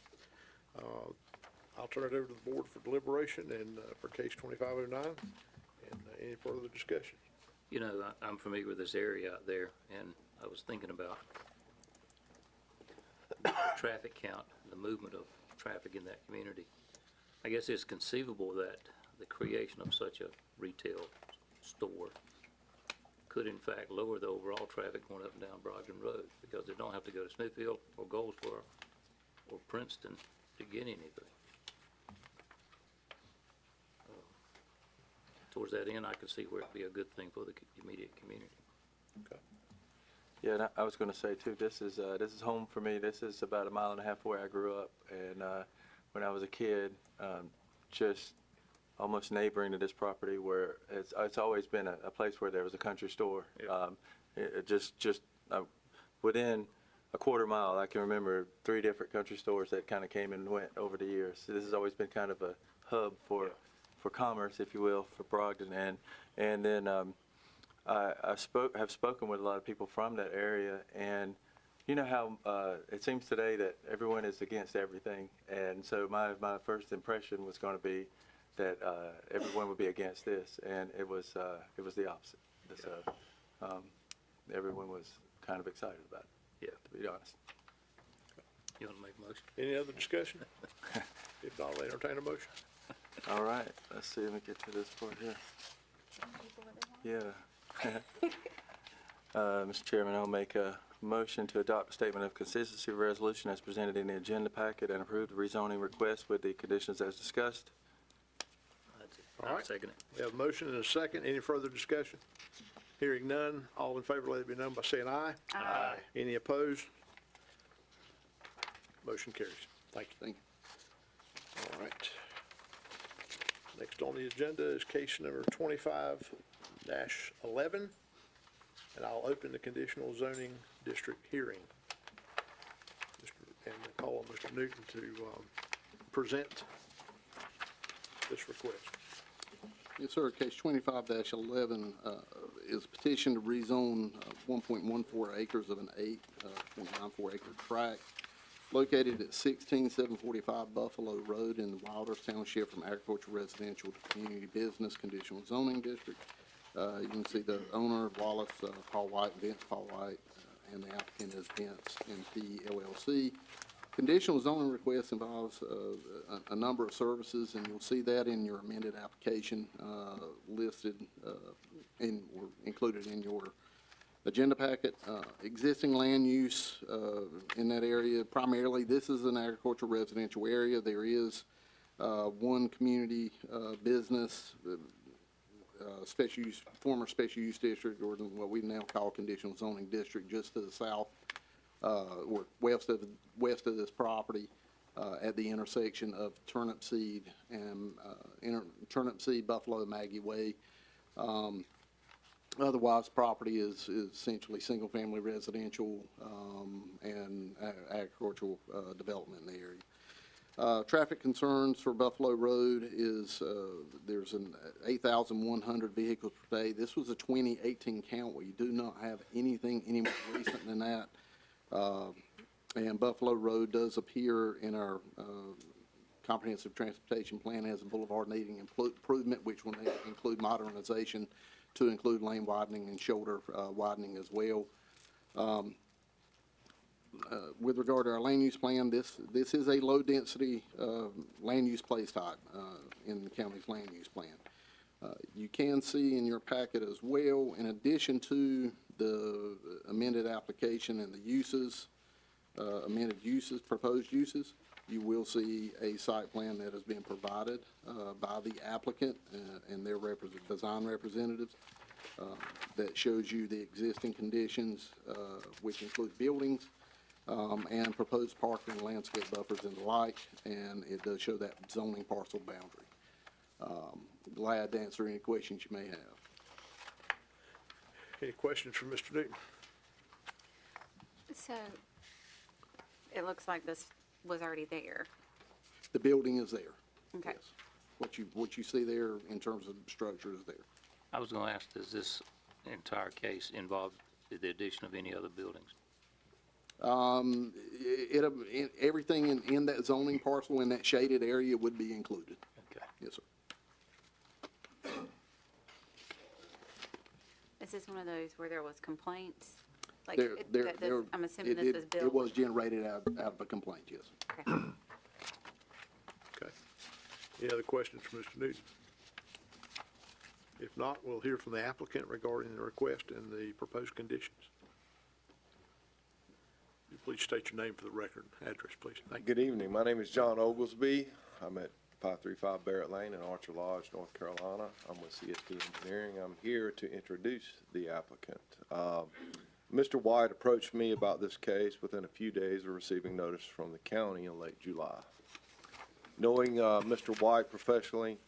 I'll turn it over to the board for deliberation and for case 2509, and any further discussion. You know, I'm familiar with this area out there, and I was thinking about traffic count, the movement of traffic in that community. I guess it's conceivable that the creation of such a retail store could in fact lower the overall traffic going up and down Brogden Road, because they don't have to go to Smithfield or Goldsboro or Princeton to get anything. Towards that end, I could see where it'd be a good thing for the immediate community. Okay. Yeah, and I was gonna say too, this is home for me. This is about 1.5 miles where I grew up, and when I was a kid, just almost neighboring to this property, where it's always been a place where there was a country store. Yeah. It just within a quarter mile, I can remember 3 different country stores that kind of came and went over the years. So this has always been kind of a hub for commerce, if you will, for Brogdon. And then have spoken with a lot of people from that area, and you know how it seems today that everyone is against everything, and so my first impression was going to be that everyone would be against this, and it was the opposite. So everyone was kind of excited about it. Yeah, to be honest. You want to make a motion? Any other discussion? If not, I'll entertain a motion. All right, let's see. Let me get to this part here. Yeah. Mr. Chairman, I'll make a motion to adopt a statement of consistency resolution as presented in the agenda packet and approve the rezoning request with the conditions as discussed. All right. Second it. We have a motion and a second. Any further discussion? Hearing none, all in favor, let it be known by saying aye. Aye. Any opposed? Motion carries. Thank you. Thank you. All right. Next on the agenda is case number 25-11, and I'll open the conditional zoning district hearing. And call on Mr. Newton to present this request. Yes, sir. Case 25-11 is a petition to rezone 1.14 acres of an 8.94 acre tract located at 16745 Buffalo Road in the Wilders Township from agriculture residential to community business conditional zoning district. You can see the owner, Wallace Paul White, Vince Paul White, and the applicant is Vince MP LLC. Conditional zoning request involves a number of services, and you'll see that in your amended application listed or included in your agenda packet. Existing land use in that area, primarily this is an agricultural residential area. There is one community business, former special use district, or what we now call conditional zoning district, just to the south or west of this property at the intersection of Turnipseed and Turnipseed, Buffalo, Maggie Way. Otherwise, property is essentially single-family residential and agricultural development in the area. Traffic concerns for Buffalo Road is there's an 8,100 vehicles per day. This was a 2018 count. We do not have anything any more recent than that. And Buffalo Road does appear in our comprehensive transportation plan as a boulevard needing improvement, which will include modernization to include lane widening and shoulder widening as well. With regard to our land use plan, this is a low-density land use place type in the county's land use plan. You can see in your packet as well, in addition to the amended application and the uses, amended uses, proposed uses, you will see a site plan that has been provided by the applicant and their design representatives that shows you the existing conditions, which include buildings and proposed parking, landscape buffers and the like, and it does show that zoning parcel boundary. Glad to answer any questions you may have. Any questions for Mr. Newton? So it looks like this was already there. The building is there. Okay. Yes. What you see there in terms of structure is there. I was going to ask, does this entire case involve the addition of any other buildings? Everything in that zoning parcel, in that shaded area, would be included. Okay. Yes, sir. Is this one of those where there was complaints? Like, I'm assuming this was built. It was generated out of a complaint, yes. Okay. Okay. Any other questions for Mr. Newton? If not, we'll hear from the applicant regarding the request and the proposed conditions. Please state your name for the record, address, please. Thank you. Good evening. My name is John Oglesby. I'm at 535 Barrett Lane in Archer Lodge, North Carolina. I'm with CST Engineering. I'm here to introduce the applicant. Mr. White approached me about this case within a few days of receiving notice from the county in late July. Knowing Mr. White professionally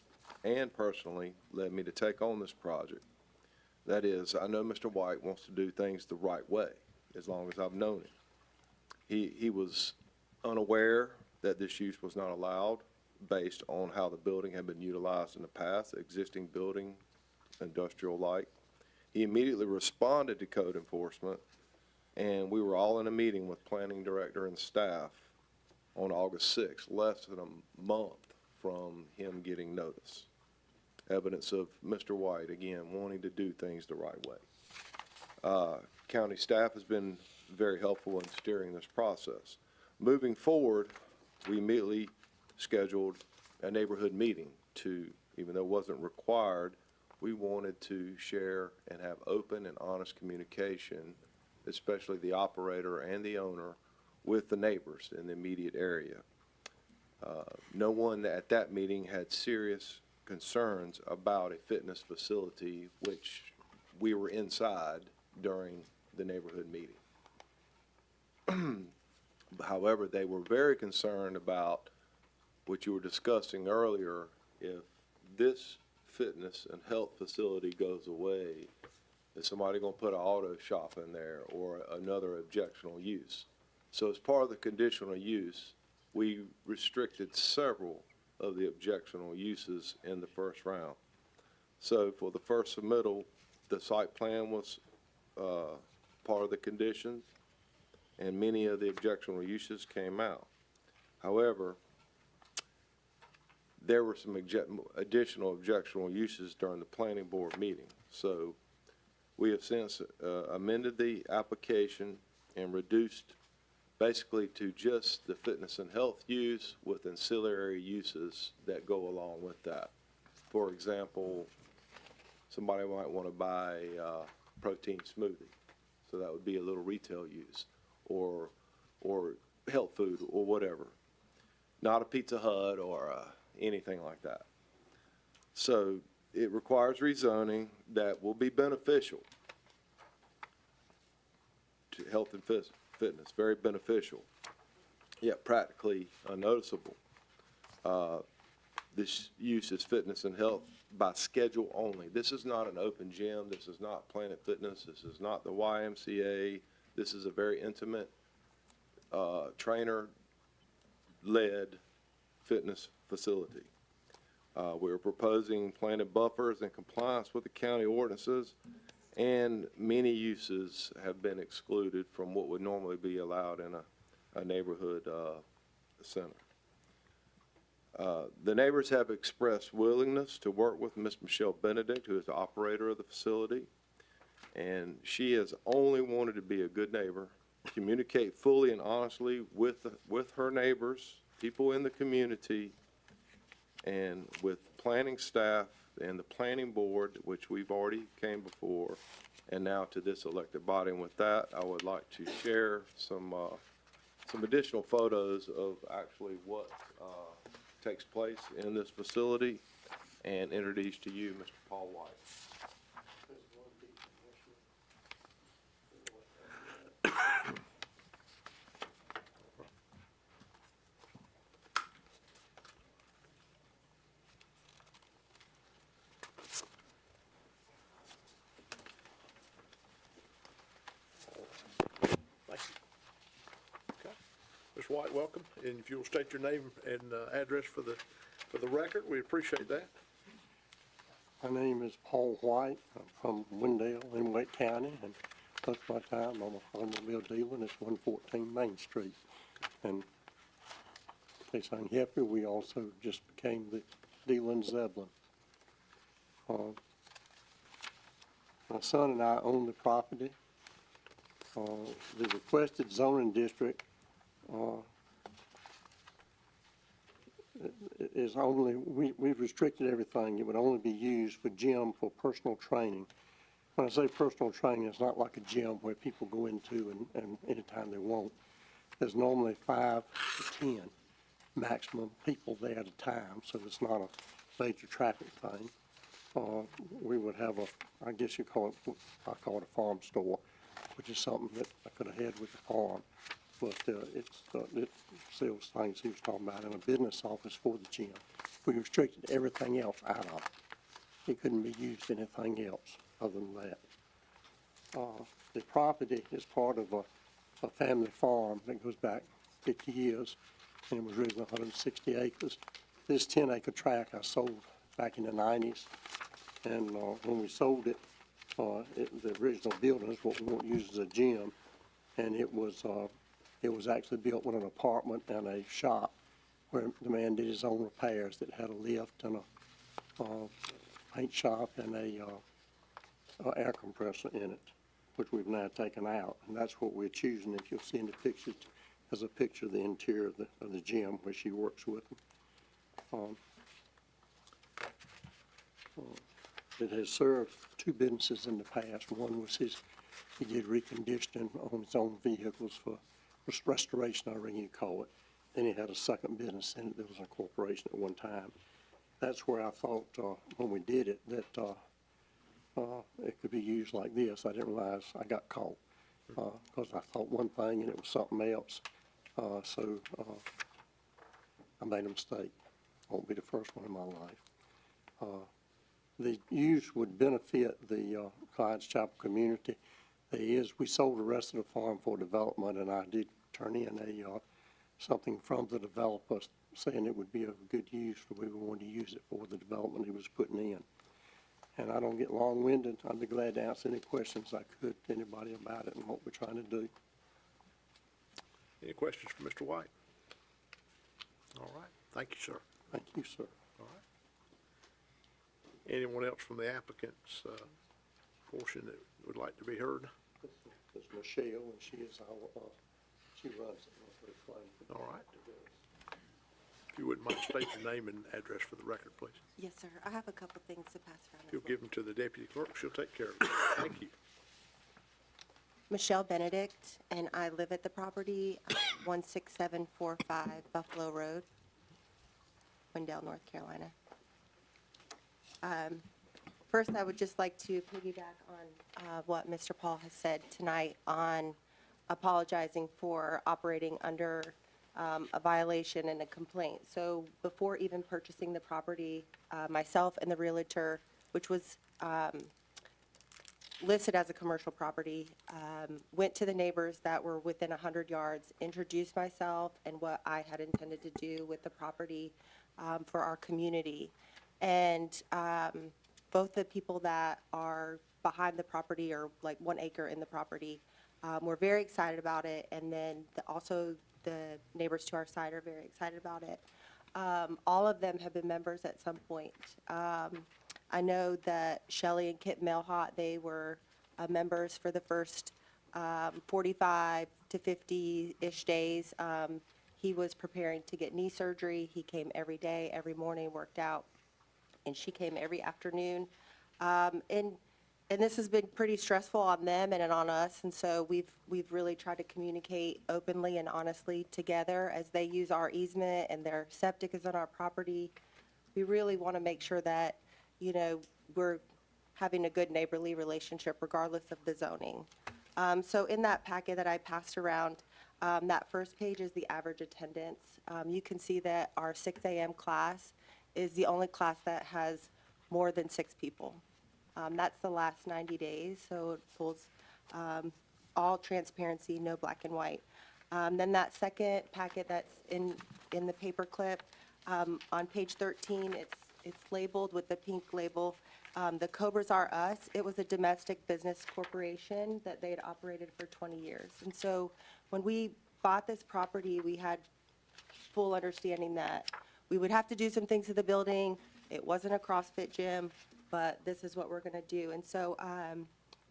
and personally led me to take on this project. That is, I know Mr. White wants to do things the right way. as long as I've known him. He was unaware that this use was not allowed based on how the building had been utilized in the past, the existing building, industrial-like. He immediately responded to code enforcement, and we were all in a meeting with planning director and staff on August 6th, less than a month from him getting notice. Evidence of Mr. White, again, wanting to do things the right way. County staff has been very helpful in steering this process. Moving forward, we immediately scheduled a neighborhood meeting to, even though it wasn't required, we wanted to share and have open and honest communication, especially the operator and the owner, with the neighbors in the immediate area. No one at that meeting had serious concerns about a fitness facility, which we were inside during the neighborhood meeting. However, they were very concerned about what you were discussing earlier. If this fitness and health facility goes away, is somebody going to put an auto shop in there or another objectionable use? So as part of the conditional use, we restricted several of the objectionable uses in the first round. So for the first submittal, the site plan was part of the conditions, and many of the objectionable uses came out. However, there were some additional objectionable uses during the planning board meeting. So we have since amended the application and reduced basically to just the fitness and health use with ancillary uses that go along with that. For example, somebody might want to buy a protein smoothie, so that would be a little retail use, or health food or whatever. Not a Pizza Hut or anything like that. So it requires rezoning that will be beneficial to health and fitness, very beneficial, yet practically unnoticeable. This use is fitness and health by schedule only. This is not an open gym. This is not Planet Fitness. This is not the YMCA. This is a very intimate, trainer-led fitness facility. We're proposing planted buffers in compliance with the county ordinances, and many uses have been excluded from what would normally be allowed in a neighborhood center. The neighbors have expressed willingness to work with Ms. Michelle Benedict, who is the operator of the facility, and she has only wanted to be a good neighbor, communicate fully and honestly with her neighbors, people in the community, and with planning staff and the planning board, which we've already came before, and now to this elected body. And with that, I would like to share some additional photos of actually what takes place in this facility and introduce to you Mr. Paul White. Mr. White, welcome, and if you'll state your name and address for the record, we appreciate that. My name is Paul White. I'm from Wendell in Wake County, and most of my time I'm a automobile dealer, and it's 114 Main Street. And in case I can help you, we also just became the dealer in Zebulon. My son and I own the property. The requested zoning district is only, we've restricted everything. It would only be used for gym for personal training. When I say personal training, it's not like a gym where people go into and anytime they want. There's normally 5 to 10 maximum people there at a time, so it's not a major traffic thing. We would have I guess you call it, I call it a farm store, which is something that I could have had with the farm. But it sells things he was talking about in a business office for the gym. We restricted everything else out of it. It couldn't be used anything else other than The property is part of a family farm that goes back 50 years, and it was originally 160 acres. This 10-acre tract I sold back in the 90s, and when we sold it, the original building is what we won't use as a gym, and it was actually built with an apartment and a shop where the man did his own repairs that had a lift and a paint shop and a air compressor in it, which we've now taken out. And that's what we're choosing, if you'll see in the pictures, as a picture of the interior of the gym where she works with them. It has served two businesses in the past. One was he did reconditioning on his own vehicles for restoration, I think you call it. Then he had a second business in it that was a corporation at one time. That's where I thought, when we did it, that it could be used like this. I didn't realize I got caught, because I thought one thing and it was something else. So I made a mistake. Won't be the first one in my life. The use would benefit the Clyde's Chapel community. We sold the rest of the farm for development, and I did turn in something from the developer saying it would be of good use, that we would want to use it for the development he was putting in. And I don't get long-winded. I'd be glad to answer any questions I could to anybody about it and what we're trying to do. Any questions for Mr. White? All right, thank you, sir. Thank you, sir. All right. Anyone else from the applicant's portion that would like to be heard? This is Michelle, and she runs it. All right. If you wouldn't mind stating your name and address for the record, please. Yes, sir. I have a couple things to pass around. If you'll give them to the deputy clerk, she'll take care of it. Thank you. Michelle Benedict, and I live at the property, 16745 Buffalo Road, Wendell, North Carolina. First, I would just like to piggyback on what Mr. Paul has said tonight on apologizing for operating under a violation and a complaint. So before even purchasing the property, myself and the realtor, which was listed as a commercial property, went to the neighbors that were within 100 yards, introduced myself and what I had intended to do with the property for our community. And both the people that are behind the property, or like 1 acre in the property, were very excited about it. And then also the neighbors to our side are very excited about it. All of them have been members at some point. I know that Shelley and Kit Melhot, they were members for the first 45 to 50-ish days. He was preparing to get knee surgery. He came every day, every morning, worked out, and she came every afternoon. And this has been pretty stressful on them and on us, and so we've really tried to communicate openly and honestly together as they use our easement and their septic is on our property. We really want to make sure that, you know, we're having a good neighborly relationship regardless of the zoning. So in that packet that I passed around, that first page is the average attendance. You can see that our 6 a.m. class is the only class that has more than 6 people. That's the last 90 days, so it pulls all transparency, no black and white. Then that second packet that's in the paper clip, on page 13, it's labeled with the pink label. The Cobras Are Us. It was a domestic business corporation that they had operated for 20 years. And so when we bought this property, we had full understanding that we would have to do some things to the building. It wasn't a CrossFit gym, but this is what we're going to do. And so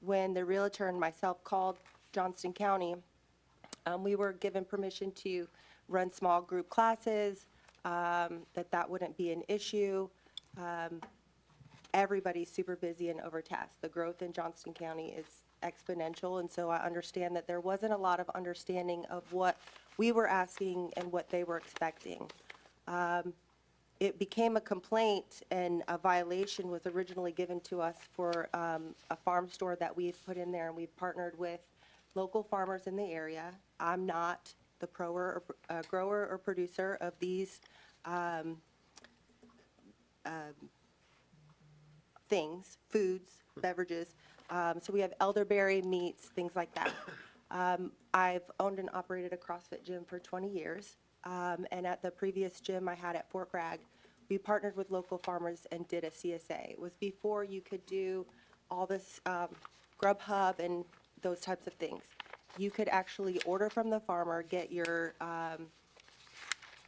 when the realtor and myself called Johnston County, we were given permission to run small group classes, that wouldn't be an issue. Everybody's super busy and overtasked. The growth in Johnston County is exponential, and so I understand that there wasn't a lot of understanding of what we were asking and what they were expecting. It became a complaint, and a violation was originally given to us for a farm store that we've put in there, and we've partnered with local farmers in the area. I'm not the grower or producer of these things, foods, beverages. So we have elderberry meats, things like that. I've owned and operated a CrossFit gym for 20 years. And at the previous gym I had at Fort Bragg, we partnered with local farmers and did a CSA. It was before you could do all this Grubhub and those types of things. You could actually order from the farmer, get your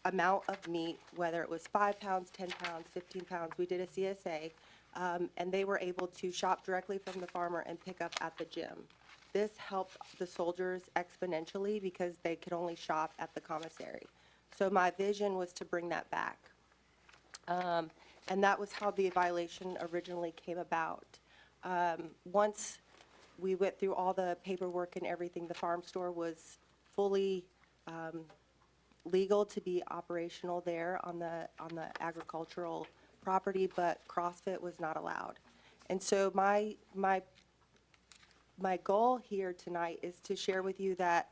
amount of meat, whether it was 5 pounds, 10 pounds, 15 pounds. We did a CSA, and they were able to shop directly from the farmer and pick up at the gym. This helped the soldiers exponentially because they could only shop at the commissary. So my vision was to bring that back. And that was how the violation originally came about. Once we went through all the paperwork and everything, the farm store was fully legal to be operational there on the agricultural property, but CrossFit was not allowed. And so my goal here tonight is to share with you that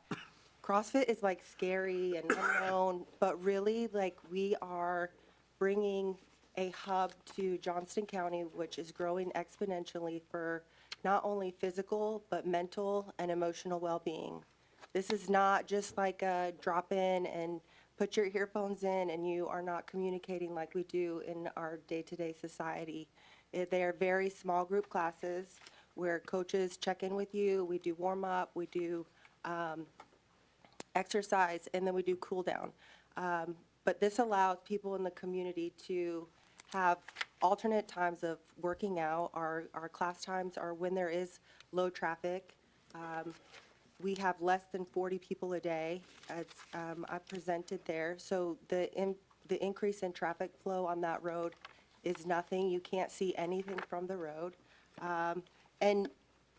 CrossFit is like scary and unknown, but really like we are bringing a hub to Johnston County, which is growing exponentially for not only physical, but mental and emotional well-being. This is not just like a drop in and put your earphones in and you are not communicating like we do in our day-to-day society. They are very small group classes where coaches check in with you, we do warm-up, we do exercise, and then we do cool down. But this allows people in the community to have alternate times of working out. Our class times are when there is low traffic. We have less than 40 people a day, as I presented there. So the increase in traffic flow on that road is nothing. You can't see anything from the road. And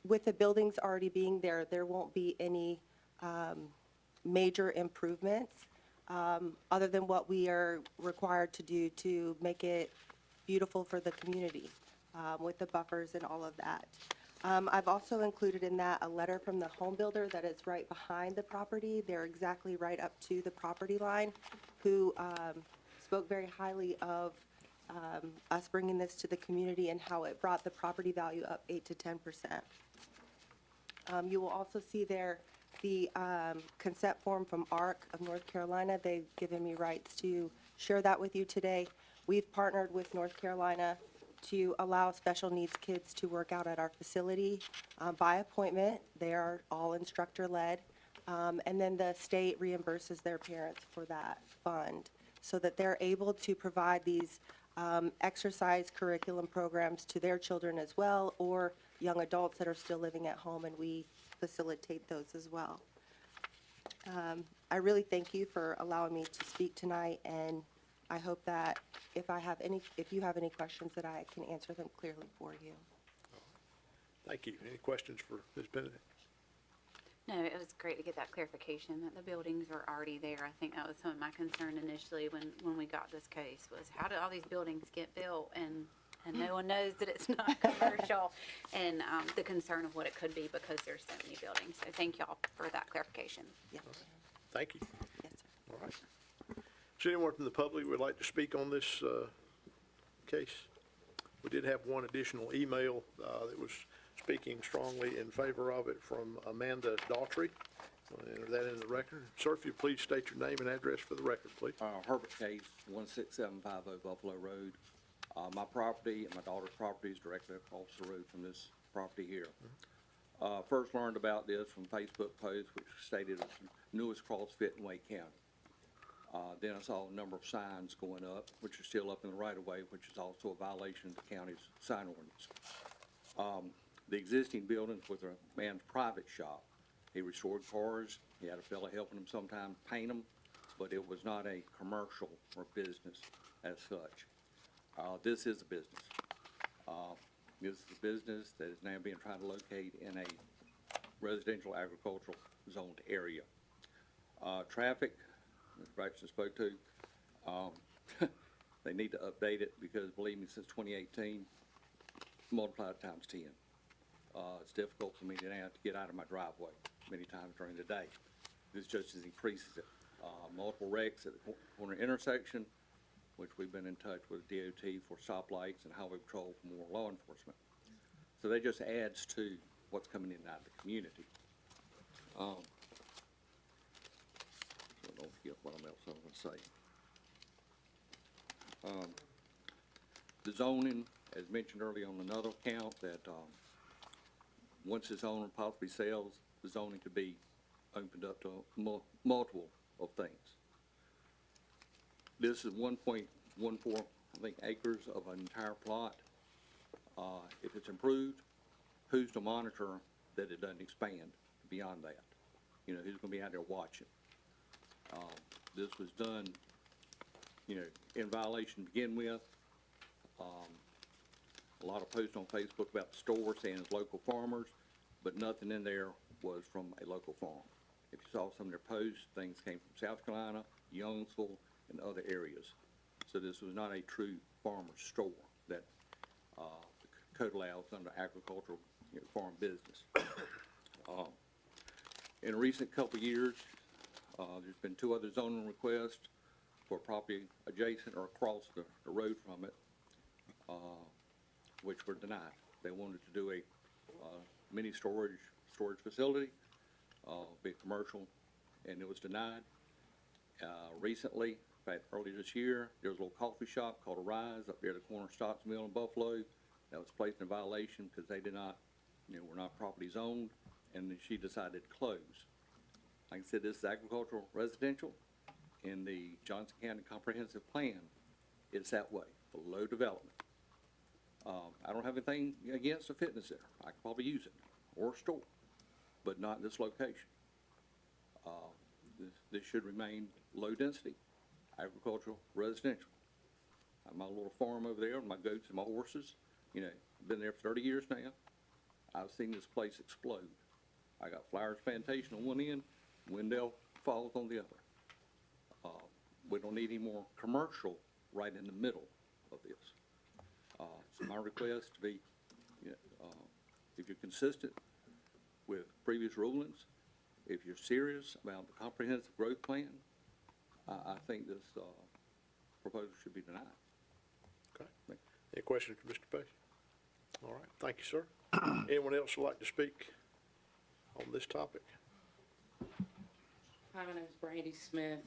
with the buildings already being there, there won't be any major improvements other than what we are required to do to make it beautiful for the community with the buffers and all of that. I've also included in that a letter from the home builder that is right behind the property. They're exactly right up to the property line, who spoke very highly of us bringing this to the community and how it brought the property value up 8 to 10%. You will also see there the consent form from ARC of North Carolina. They've given me rights to share that with you today. We've partnered with North Carolina to allow special needs kids to work out at our facility by appointment. They are all instructor-led. And then the state reimburses their parents for that fund so that they're able to provide these exercise curriculum programs to their children as well, or young adults that are still living at home, and we facilitate those as well. I really thank you for allowing me to speak tonight, and I hope that if you have any questions, that I can answer them clearly for you. Thank you. Any questions for Ms. Benedict? No, it was great to get that clarification that the buildings are already there. I think that was some of my concern initially when we got this case was how did all these buildings get built and no one knows that it's not commercial and the concern of what it could be because there's so many buildings. So thank y'all for that clarification. Yes. Thank you. Yes, sir. All right. Is there anyone from the public who would like to speak on this case? We did have one additional email that was speaking strongly in favor of it from Amanda Daughtry. I'll enter that in the record. Sir, if you please state your name and address for the record, please. Herbert Case, 16750 Buffalo Road. My property and my daughter's property is directly across the road from this property here. First learned about this from Facebook posts which stated it's the newest CrossFit in Wake County. Then I saw a number of signs going up, which are still up in the right-of-way, which is also a violation of the county's sign ordinance. The existing buildings was a man's private shop. He restored cars. He had a fellow helping him sometimes paint them, but it was not a commercial or business as such. This is a business. This is a business that is now being tried to locate in a residential agricultural zoned area. Traffic, Mr. Braxton spoke to, they need to update it because, believe me, since 2018, multiplied times 10. It's difficult for me now to get out of my driveway many times during the day. This just increases it. Multiple wrecks at the corner intersection, which we've been in touch with DOT for stoplights and highway patrol for more law enforcement. So that just adds to what's coming in and out of the community. So I don't forget what else I was gonna say. The zoning, as mentioned earlier on another account, that, once this owner possibly sells, the zoning could be opened up to multiple of things. This is 1.14, I think, acres of an entire plot. If it's improved, who's to monitor that it doesn't expand beyond that? You know, who's gonna be out there watching? This was done, you know, in violation to begin with. A lot of posts on Facebook about the store saying it's local farmers, but nothing in there was from a local farm. If you saw some of their posts, things came from South Carolina, Youngsville, and other areas. So this was not a true farmer store that the code allows under agricultural, you know, farm business. In a recent couple of years, there's been 2 other zoning requests for property adjacent or across the road from it, which were denied. They wanted to do a mini storage facility, big commercial, and it was denied. Recently, in fact, earlier this year, there was a little coffee shop called Arise up there at the corner of Stocks Mill in Buffalo that was placed in violation because they did not, you know, were not property zoned, and then she decided to close. Like I said, this is agricultural residential. In the Johnston County Comprehensive Plan, it's that way, for low development. I don't have anything against a fitness center. I could probably use it, or a store, but not in this location. This should remain low density, agricultural, residential. I have my little farm over there with my goats and my horses. You know, been there for 30 years now. I've seen this place explode. I got Flowers Plantation on one end, Wendell Falls on the other. We don't need any more commercial right in the middle of this. So my request to be, you know, if you're consistent with previous rulings, if you're serious about the comprehensive growth plan, I think this proposal should be denied. Okay. Any questions for Mr. Page? All right, thank you, sir. Anyone else would like to speak on this topic? Hi, my name is Brandy Smith.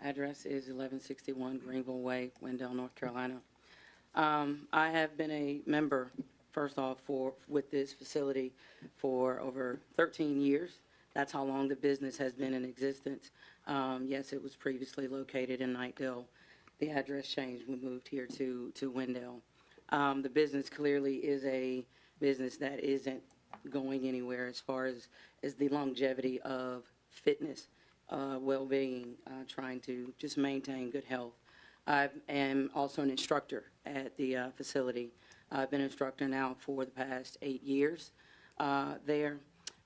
Address is 1161 Greenville Way, Wendell, North Carolina. I have been a member, first off, with this facility for over 13 years. That's how long the business has been in existence. Yes, it was previously located in Knightdale. The address changed. We moved here to Wendell. The business clearly is a business that isn't going anywhere as far as the longevity of fitness, well-being, trying to just maintain good health. I am also an instructor at the facility. I've been an instructor now for the past 8 years there.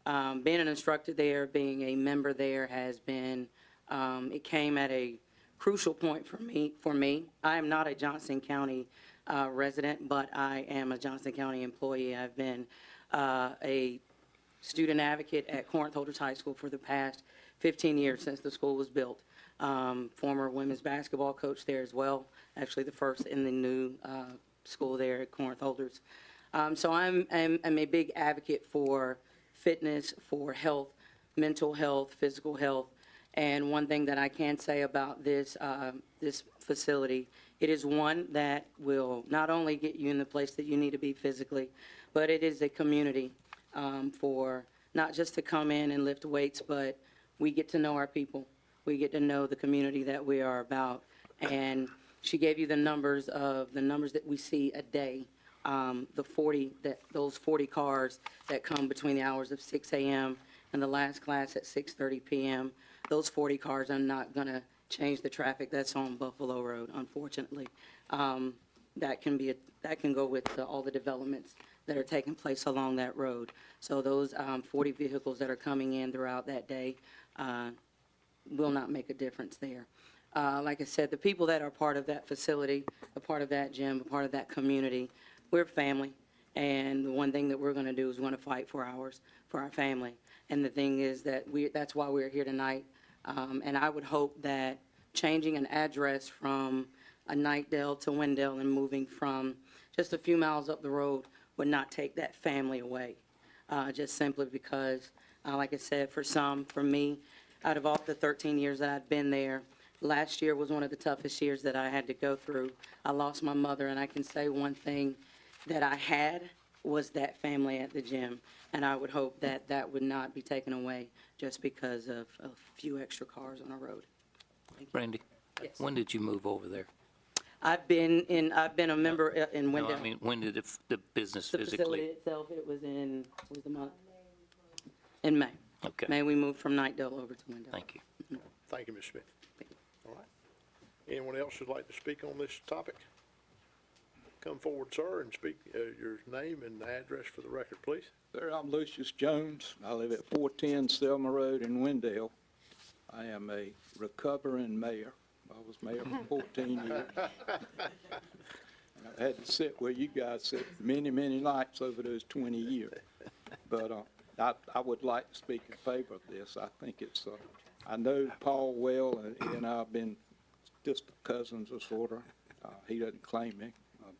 Being an instructor there, being a member there has been, it came at a crucial point for me. I am not a Johnston County resident, but I am a Johnston County employee. I've been a student advocate at Corinth Holders High School for the past 15 years since the school was built. Former women's basketball coach there as well, actually the first in the new school there at Corinth Holders. So I'm a big advocate for fitness, for health, mental health, physical health. And one thing that I can say about this facility, it is one that will not only get you in the place that you need to be physically, but it is a community for not just to come in and lift weights, but we get to know our people. We get to know the community that we are about. And she gave you the numbers that we see a day. Those 40 cars that come between the hours of 6 a.m. and the last class at 6:30 p.m. Those 40 cars are not going to change the traffic that's on Buffalo Road, unfortunately. That can go with all the developments that are taking place along that road. So those 40 vehicles that are coming in throughout that day will not make a difference there. Like I said, the people that are part of that facility, a part of that gym, a part of that community, we're family. And the one thing that we're going to do is we're going to fight for our family. And the thing is that that's why we're here tonight. And I would hope that changing an address from a Knightdale to Wendell and moving from just a few miles up the road would not take that family away, just simply because, like I said, for me, out of all the 13 years that I've been there, last year was one of the toughest years that I had to go through. I lost my mother, and I can say one thing that I had was that family at the gym, and I would hope that that would not be taken away just because of a few extra cars on our road. Randy, Yes. when did you move over there? I've been a member in No, Wendell. I mean, when did the business The facility physically? itself, it was in, what was the month? In May. Okay. May, we moved from Nightdale over to Wendell. Thank you. Thank you, Ms. Smith. All right. Anyone else who'd like to speak on this topic? Come forward, sir, and speak your name and address for the record, please. Sir, I'm Lucius Jones. I live at 410 Selma Road in Wendell. I am a recovering mayor. I was mayor for 14 years. And I've had to sit where you guys sit many, many nights over those 20 years. But I would like to speak in favor of this. I think it's, I know Paul well, and he and I have been distant cousins of sort of. He doesn't claim me.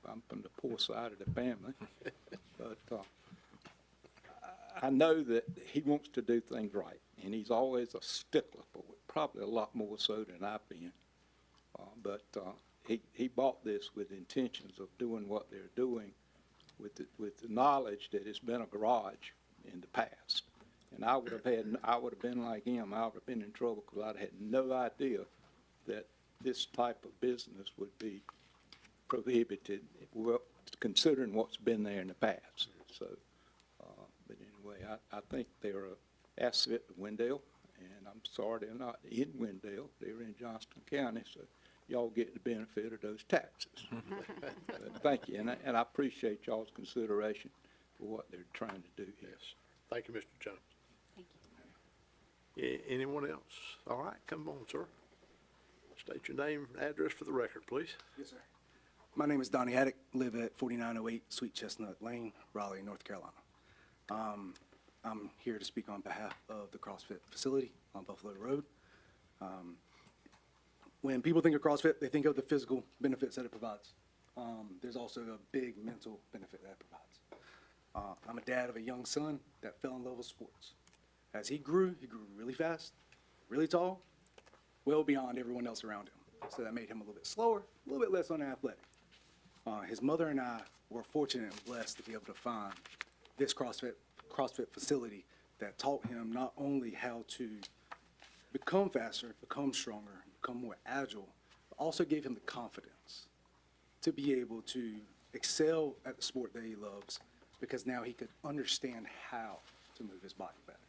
I'm from the poor side of the family. But I know that he wants to do things right, and he's always a stickler for it, probably a lot more so than I've been. But he bought this with intentions of doing what they're doing with the knowledge that it's been a garage in the past. And I would have been like him. I would have been in trouble because I'd had no idea that this type of business would be prohibited, well, considering what's been there in the past. So, but anyway, I think they're an asset to Wendell, and I'm sorry they're not in Wendell. They're in Johnston County, so y'all get the benefit of those taxes. But thank you, and I appreciate y'all's consideration for what they're trying to do here. Yes. Thank you, Mr. Jones. Thank you. Anyone else? All right, come on, sir. State your name and address for the record, please. Yes, sir. My name is Donnie Haddock, live at 4908 Sweet Chestnut Lane, Raleigh, North Carolina. I'm here to speak on behalf of the CrossFit facility on Buffalo Road. When people think of CrossFit, they think of the physical benefits that it provides. There's also a big mental benefit that it provides. I'm a dad of a young son that fell in love with sports. As he grew really fast, really tall, well beyond everyone else around him. So that made him a little bit slower, a little bit less unathletic. His mother and I were fortunate and blessed to be able to find this CrossFit facility that taught him not only how to become faster, become stronger, become more agile, but also gave him the confidence to be able to excel at the sport that he loves, because now he could understand how to move his body better.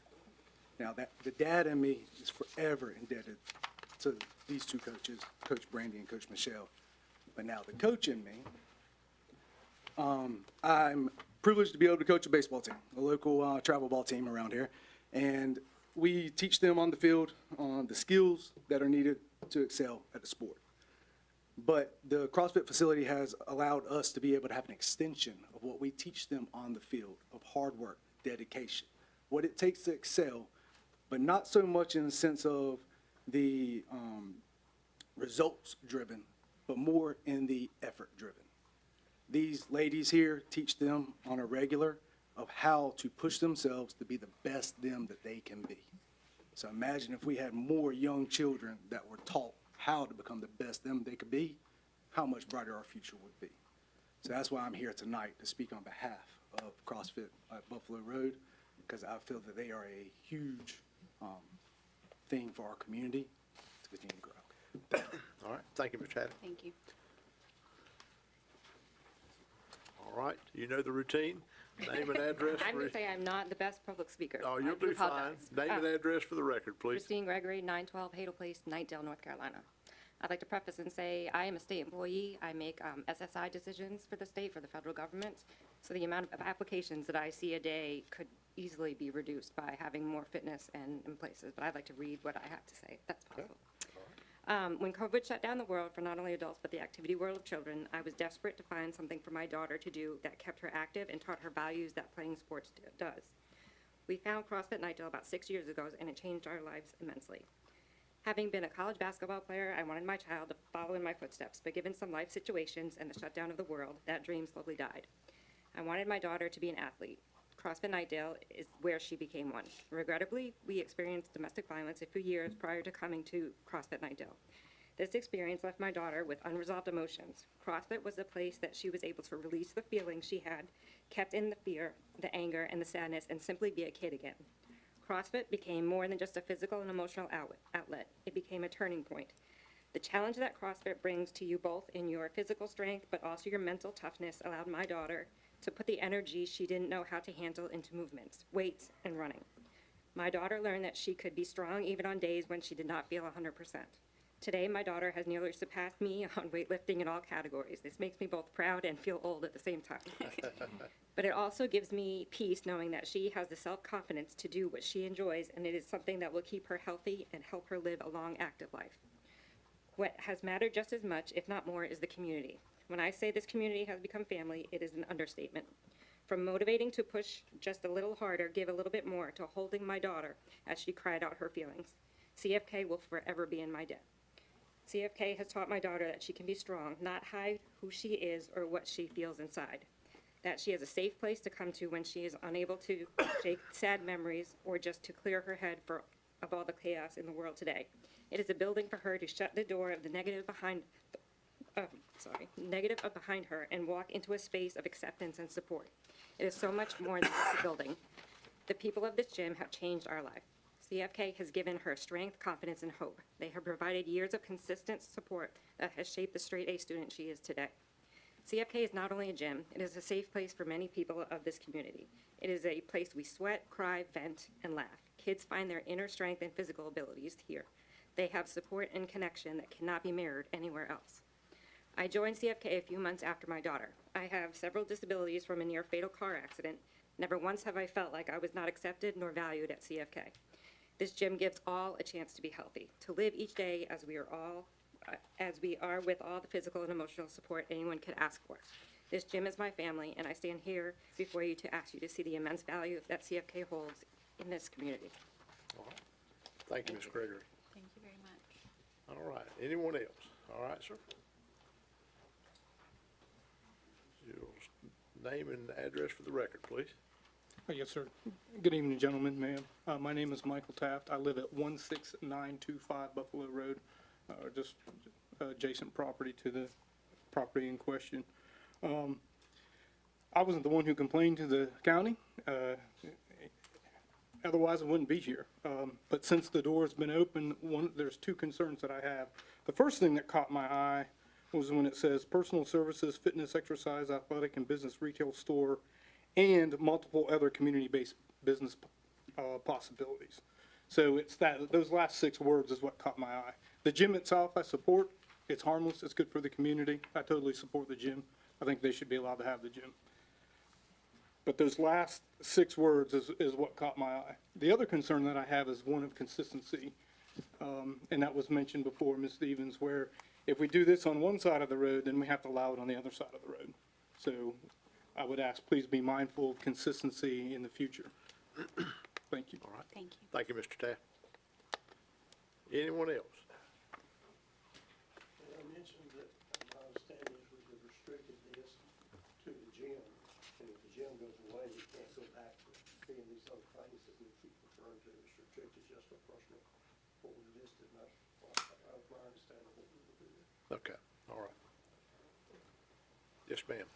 Now, the dad in me is forever indebted to these two coaches, Coach Brandy and Coach Michelle. But now the coach in me, I'm privileged to be able to coach a baseball team, a local travel ball team around here. And we teach them on the field the skills that are needed to excel at the sport. But the CrossFit facility has allowed us to be able to have an extension of what we teach them on the field, of hard work, dedication, what it takes to excel, but not so much in the sense of the results driven, but more in the effort driven. These ladies here teach them on a regular of how to push themselves to be the best them that they can be. So imagine if we had more young children that were taught how to become the best them they could be, how much brighter our future would be. So that's why I'm here tonight to speak on behalf of CrossFit at Buffalo Road, because I feel that they are a huge thing for our community to continue to grow. All right, thank you, Mr. Haddock. Thank you. All right, you know the routine. Name and address. I'm going to say I'm not the best public speaker. Oh, you'll I do do fine. apologize. Name and address for the record, please. Christine Gregory, 912 Hadle Place, Nightdale, North Carolina. I'd like to preface and say I am a state employee. I make SSI decisions for the state, for the federal government. So the amount of applications that I see a day could easily be reduced by having more fitness and in places. But I'd like to read what I have to say, if that's possible. When COVID shut down the world for not only adults but the activity world of children, I was desperate to find something for my daughter to do that kept her active and taught her values that playing sports does. We found CrossFit Nightdale about 6 years ago, and it changed our lives immensely. Having been a college basketball player, I wanted my child to follow in my footsteps, but given some life situations and the shutdown of the world, that dream slowly died. I wanted my daughter to be an athlete. CrossFit Nightdale is where she became one. Regrettably, we experienced domestic violence a few years prior to coming to CrossFit Nightdale. This experience left my daughter with unresolved emotions. CrossFit was the place that she was able to release the feelings she had, kept in the fear, the anger, and the sadness, and simply be a kid again. CrossFit became more than just a physical and emotional outlet. It became a turning point. The challenge that CrossFit brings to you both in your physical strength, but also your mental toughness, allowed my daughter to put the energy she didn't know how to handle into movements, weights, and running. My daughter learned that she could be strong even on days when she did not feel 100%. Today, my daughter has nearly surpassed me on weightlifting in all categories. This makes me both proud and feel old at the same time. But it also gives me peace knowing that she has the self-confidence to do what she enjoys, and it is something that will keep her healthy and help her live a long, active life. What has mattered just as much, if not more, is the community. When I say this community has become family, it is an understatement. From motivating to push just a little harder, give a little bit more, to holding my daughter as she cried out her feelings. CFK will forever be in my debt. CFK has taught my daughter that she can be strong, not hide who she is or what she feels inside. That she has a safe place to come to when she is unable to shake sad memories or just to clear her head of all the chaos in the world today. It is a building for her to shut the door of the negative behind her and walk into a space of acceptance and support. It is so much more than just a building. The people of this gym have changed our life. CFK has given her strength, confidence, and hope. They have provided years of consistent support that has shaped the straight-A student she is today. CFK is not only a gym, it is a safe place for many people of this community. It is a place we sweat, cry, vent, and laugh. Kids find their inner strength and physical abilities here. They have support and connection that cannot be mirrored anywhere else. I joined CFK a few months after my daughter. I have several disabilities from a near-fatal car accident. Never once have I felt like I was not accepted nor valued at CFK. This gym gives all a chance to be healthy, to live each day as we are with all the physical and emotional support anyone could ask for. This gym is my family, and I stand here before you to ask you to see the immense value that CFK holds in this community. All right. Thank you, Ms. Gregory. Thank you very much. All right, anyone else? All right, sir. Your name and address for the record, please. Yes, sir. Good evening, gentlemen, ma'am. My name is Michael Taft. I live at 16925 Buffalo Road, just adjacent property to the property in question. I wasn't the one who complained to the county. Otherwise, I wouldn't be here. But since the door's been open, there's two concerns that I have. The first thing that caught my eye was when it says personal services, fitness, exercise, athletic, and business retail store, and multiple other community-based business possibilities. So it's those last 6 words is what caught my eye. The gym itself, I support. It's harmless. It's good for the community. I totally support the gym. I think they should be allowed to have the gym. But those last 6 words is what caught my eye. The other concern that I have is one of consistency, and that was mentioned before, Ms. Stevens, where if we do this on one side of the road, then we have to allow it on the other side of the road. So I would ask, please be mindful of consistency in the future. Thank you. All right. Thank you. Thank you, Mr. Taft. Anyone else? I mentioned that my understanding is we have restricted this to the gym, and if the gym goes away, we can't go back to being these other things that we keep referring to as restricted just for personal, what we listed, not, that was my understanding of what we were doing. Okay, all right. Yes, ma'am.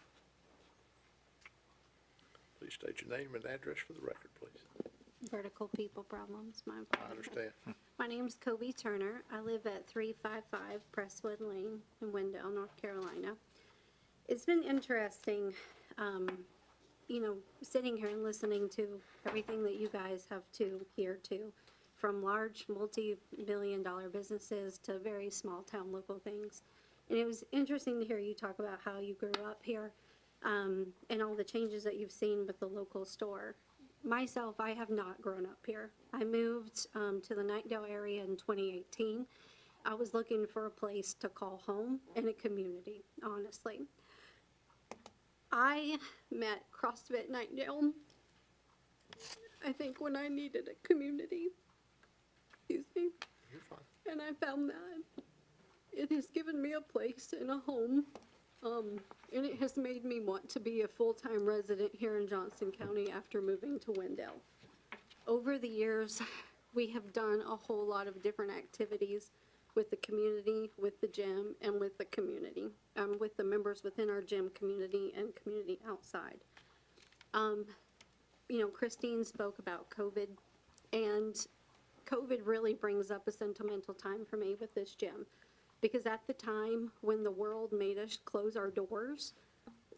Please state your name and address for the record, please. Vertical people problems, my I apologies. understand. My name's Kobe Turner. I live at 355 Presswood Lane in Wendell, North Carolina. It's been interesting, sitting here and listening to everything that you guys have to hear to, from large multi-million-dollar businesses to very small-town local things. And it was interesting to hear you talk about how you grew up here, and all the changes that you've seen with the local store. Myself, I have not grown up here. I moved to the Nightdale area in 2018. I was looking for a place to call home and a community, honestly. I met CrossFit Nightdale, I think, when I needed a community. Excuse me. You're fine. And I found that it has given me a place and a home And it has made me want to be a full-time resident here in Johnston County after moving to Wendell. Over the years, we have done a whole lot of different activities with the community, with the gym, and with the community, with the members within our gym community and community outside. You know, Christine spoke about COVID, and COVID really brings up a sentimental time for me with this gym. Because at the time when the world made us close our doors,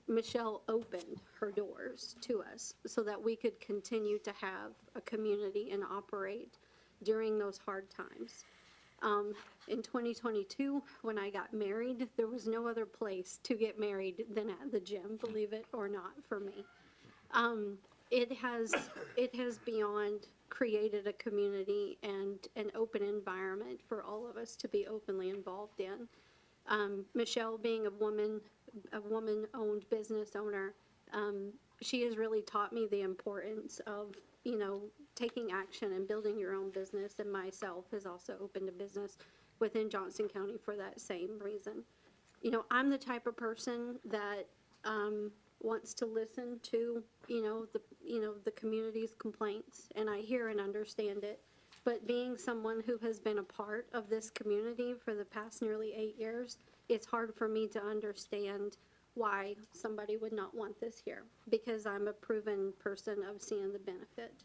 Michelle opened her doors to us so that we could continue to have a community and operate during those hard times. In 2022, when I got married, there was no other place to get married than at the gym, believe it or not, for me. It has beyond created a community and an open environment for all of us to be openly involved in. Michelle being a woman-owned business owner, she has really taught me the importance of, you know, taking action and building your own business, and myself has also opened a business within Johnston County for that same reason. You know, I'm the type of person that wants to listen to, the community's complaints, and I hear and understand it. But being someone who has been a part of this community for the past nearly 8 years, it's hard for me to understand why somebody would not want this here, because I'm a proven person of seeing the benefit.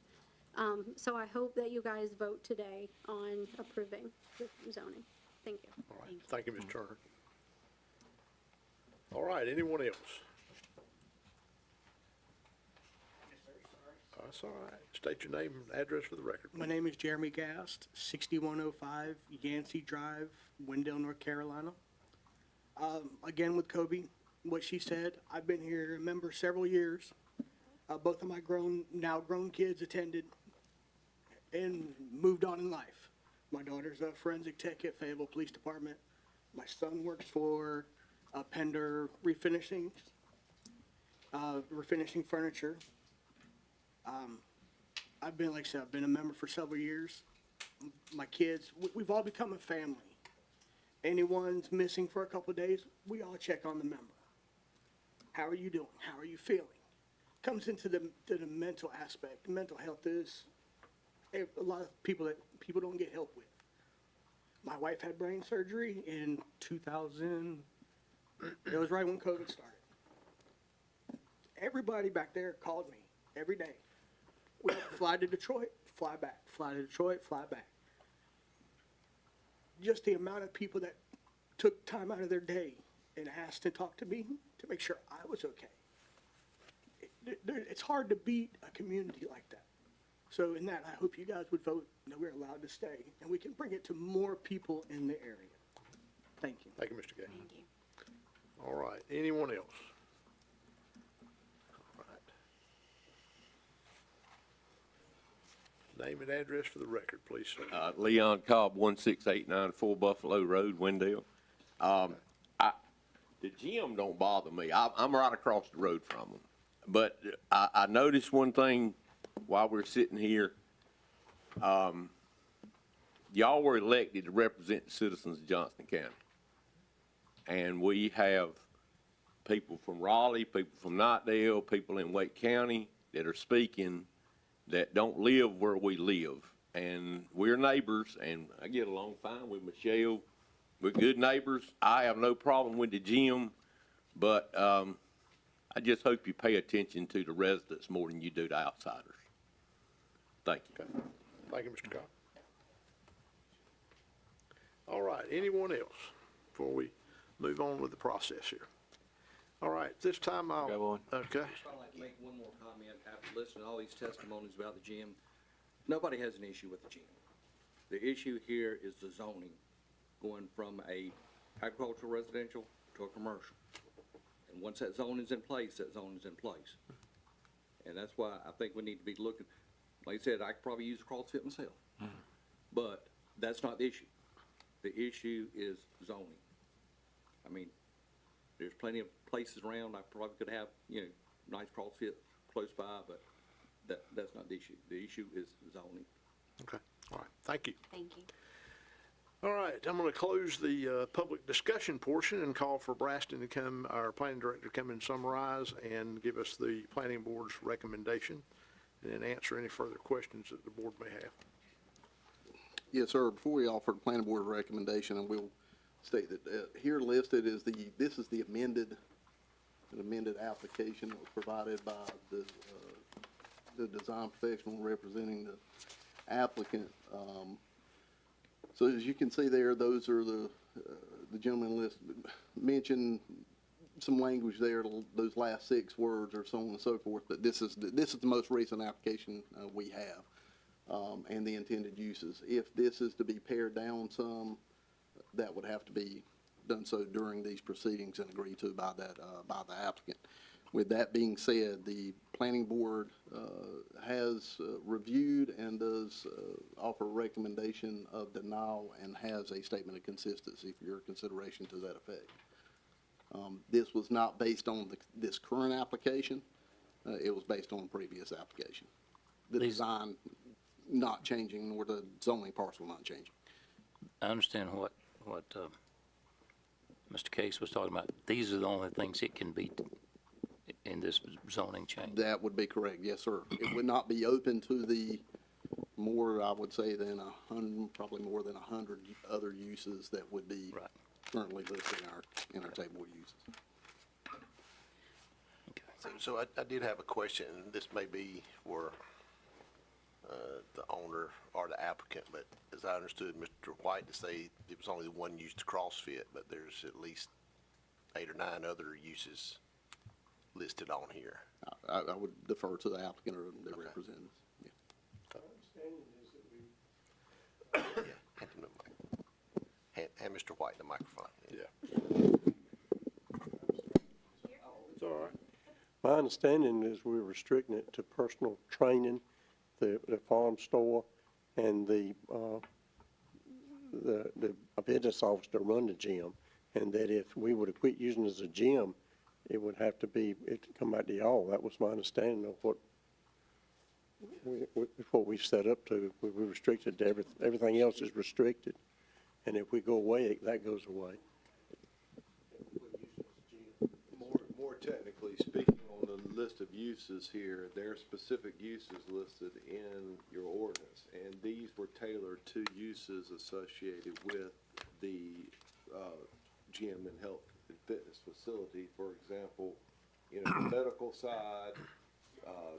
So I hope that you guys vote today on approving the zoning. Thank you. All right, thank you, Ms. Turner. All right, anyone else? That's all right. State your name and address for the record. My name is Jeremy Gast, 6105 Yancey Drive, Wendell, North Carolina. Again, with Kobe, what she said, I've been here a member several years. Both of my now grown kids attended and moved on in life. My daughter's a forensic tech at Fayetteville Police Department. My son works for Pender Refinishing furniture. I've been, like I said, I've been a member for several years. My kids, we've all become a family. Anyone's missing for a couple of days, we all check on the member. How are you doing? How are you feeling? Comes into the mental aspect. Mental health is a lot of people that people don't get help with. My wife had brain surgery in 2000. It was right when COVID started. Everybody back there called me every day. We had to fly to Detroit, fly back, fly to Detroit, fly back. Just the amount of people that took time out of their day and asked to talk to me to make sure I was okay. It's hard to beat a community like that. So in that, I hope you guys would vote that we're allowed to stay and we can bring it to more people in the area. Thank you. Thank you, Mr. Gay. Thank you. All right, anyone else? All right. Name and address for the record, please, sir. Leon Cobb, 16894 Buffalo Road, Wendell. The gym don't bother me. I'm right across the road from them. But I noticed one thing while we're sitting here. Y'all were elected to represent the citizens of Johnston County. And we have people from Raleigh, people from Knightdale, people in Wake County that are speaking that don't live where we live. And we're neighbors, and I get along fine with Michelle. We're good neighbors. I have no problem with the gym, but I just hope you pay attention to the residents more than you do to outsiders. Thank you. Okay. Thank you, Mr. Cobb. All right, anyone else before we move on with the process here? All right, this time I'll. Go on. Okay. I'd like to make one more comment after listening to all these testimonies about the gym. Nobody has an issue with the gym. The issue here is the zoning, going from a agricultural residential to a commercial. And once that zone is in place, that zone is in place. And that's why I think we need to be looking, like I said, I could probably use CrossFit myself. But that's not the issue. The issue is zoning. I mean, there's plenty of places around, I probably could have, nice CrossFit close by, but that's not the issue. The issue is zoning. Okay, all right, thank you. Thank you. All right, I'm going to close the public discussion portion and call for Braston to come, our planning director, to come and summarize and give us the planning board's recommendation, and then answer any further questions that the board may have. Yes, sir. Before we offer the planning board recommendation, and we'll state that here listed is this is the amended application that was provided by the design professional representing the applicant. So as you can see there, those are the gentleman list mentioned some language there, those last 6 words or so on and so forth, but this is the most recent application we have, and the intended uses. If this is to be pared down some, that would have to be done so during these proceedings and agreed to by the applicant. With that being said, the planning board has reviewed and does offer a recommendation of denial and has a statement of consistency for your consideration to that effect. This was not based on this current application. It was based on a previous application. The design not changing, nor the zoning parcel not changing. I understand what Mr. Case was talking about. These are the only things it can be in this zoning change. That would be correct, yes, sir. It would not be open to the more, I would say, than probably more than 100 other uses that would be currently listed in our table of uses. So I did have a question, and this may be for the owner or the applicant, but as I understood Mr. White to say it was only one use to CrossFit, but there's at least 8 or 9 other uses listed on here. I would defer to the applicant or their representatives. Hand Mr. White the microphone. It's all right. My understanding is we're restricting it to personal training, the farm store, and the business office to run the gym, and that if we were to quit using it as a gym, it would have to be, it to come back to y'all. That was my understanding of what we've set up to. We restricted to everything else is restricted, and if we go away, that goes away. More technically speaking, on the list of uses here, there are specific uses listed in your ordinance, and these were tailored to uses associated with the gym and health and fitness facility. For example, the medical side,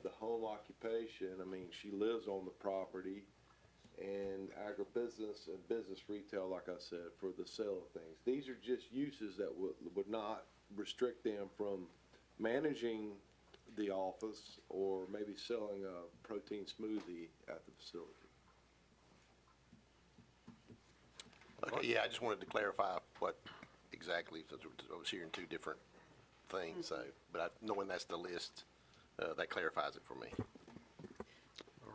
the home occupation, I mean, she lives on the property, and agribusiness and business retail, like I said, for the sale of things. These are just uses that would not restrict them from managing the office or maybe selling a protein smoothie at the facility. Okay, yeah, I just wanted to clarify what exactly, since I was hearing 2 different things, so, but knowing that's the list, that clarifies it for me.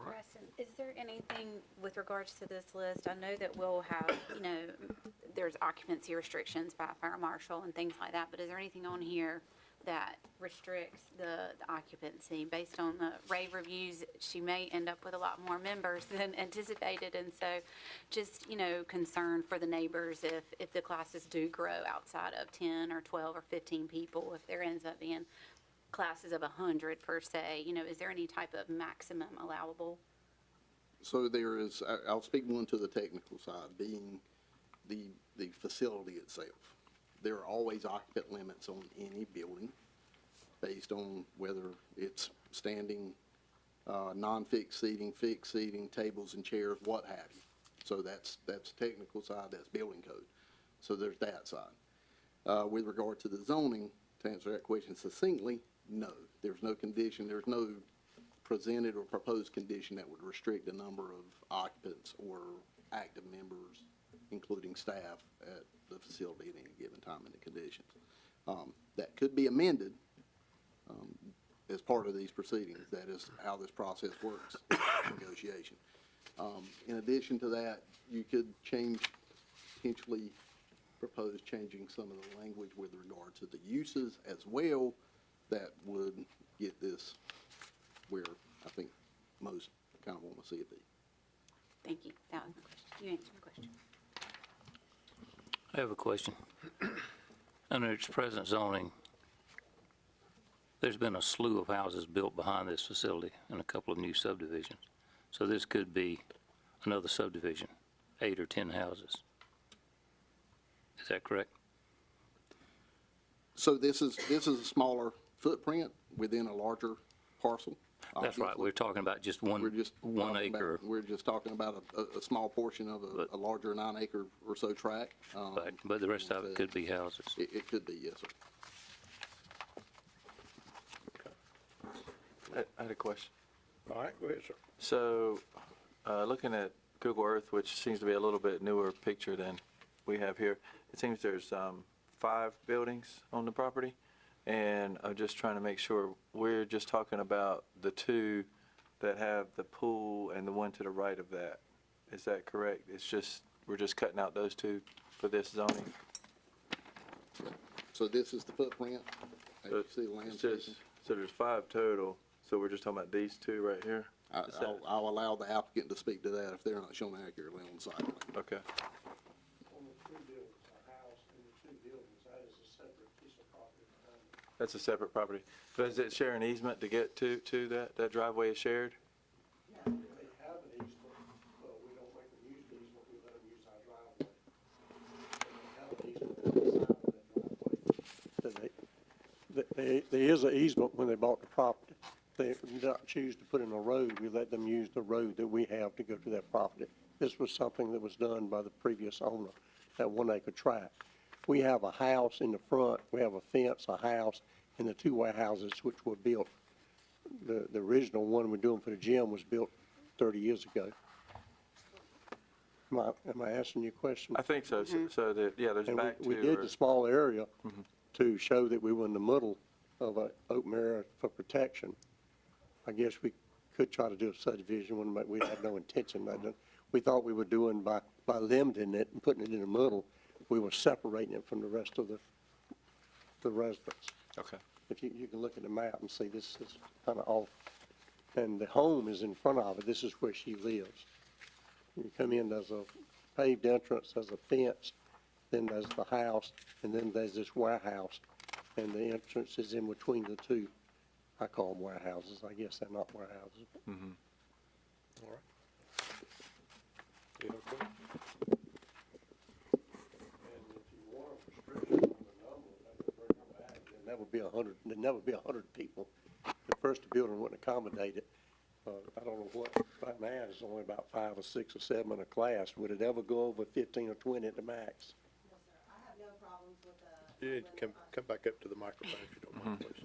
Preston, is there anything with regards to this list? I know that we'll have, there's occupancy restrictions by fire marshal and things like that, but is there anything on here that restricts the occupancy? Based on the rave reviews, she may end up with a lot more members than anticipated, and so just, concern for the neighbors if the classes do grow outside of 10 or 12 or 15 people, if there ends up being classes of 100 per se, is there any type of maximum allowable? So there is, I'll speak one to the technical side, being the facility itself. There are always occupant limits on any building based on whether it's standing, non-fixed seating, fixed seating, tables and chairs, what have you. So that's technical side, that's building code. So there's that side. With regard to the zoning, to answer that question succinctly, no. There's no condition, there's no presented or proposed condition that would restrict the number of occupants or active members, including staff, at the facility at any given time in the conditions. That could be amended as part of these proceedings. That is how this process works, negotiation. In addition to that, you could potentially propose changing some of the language with regard to the uses as well. That would get this where I think most kind of want to see it be. Thank you. That was my question. You answered my question. I have a question. Under its present zoning, there's been a slew of houses built behind this facility and a couple of new subdivisions. So this could be another subdivision, 8 or 10 houses. Is that correct? So this is a smaller footprint within a larger parcel. That's right. We're talking about just We're one just 1 talking acre. about- We're just talking about a small portion of a larger 9 acre or so tract. But the rest of it could be houses. It could be, yes, sir. I had a question. All right, go ahead, sir. So, looking at Google Earth, which seems to be a little bit newer picture than we have here, it seems there's 5 buildings on the property, and I'm just trying to make sure we're just talking about the 2 that have the pool and the one to the right of that. Is that correct? It's just, we're just cutting out those 2 for this zoning? So this is the footprint. As you see the It's landscaping. just, so there's 5 total, so we're just talking about these 2 right here? Is that- I'll allow the applicant to speak to that if they're not shown accurately on the site plan. Okay. On the 3 buildings, a house and the 2 buildings, that is a separate piece of property behind it. That's a separate property. Does it share an easement to get to that? That driveway is shared? They have an easement, but we don't make them use the easement, we let them use our driveway. They have an easement on the side of that driveway. There is an easement when they bought the property. They did not choose to put in a road. We let them use the road that we have to go to that property. This was something that was done by the previous owner, that 1 acre tract. We have a house in the front, we have a fence, a house, and the 2 warehouses which were built. The original one we're doing for the gym was built 30 years ago. Am I answering your question? I think so. So that, yeah, there's And back we to. did the small area to show that we were in the middle of an open area for protection. I guess we could try to do a subdivision, we have no intention of that. We thought we were doing by limiting it and putting it in the middle, we were separating it from the rest of the residents. Okay. If you can look at the map and see this is kind of off. And the home is in front of it. This is where she lives. You come in, there's a paved entrance, there's a fence, then there's the house, and then there's this warehouse. And the entrance is in between the 2. I call them warehouses. I guess they're not warehouses. Mm-hmm. All right. Any other questions? And if you want a restriction on the number, they can bring it back. There'd never be 100 people. At first, the building wouldn't accommodate it. I don't know what, right now, there's only about 5 or 6 or 7 in a class. Would it ever go over 15 or 20 at the max? No, sir. I have no problems with the. You need to come back up to the microphone if you don't mind, please.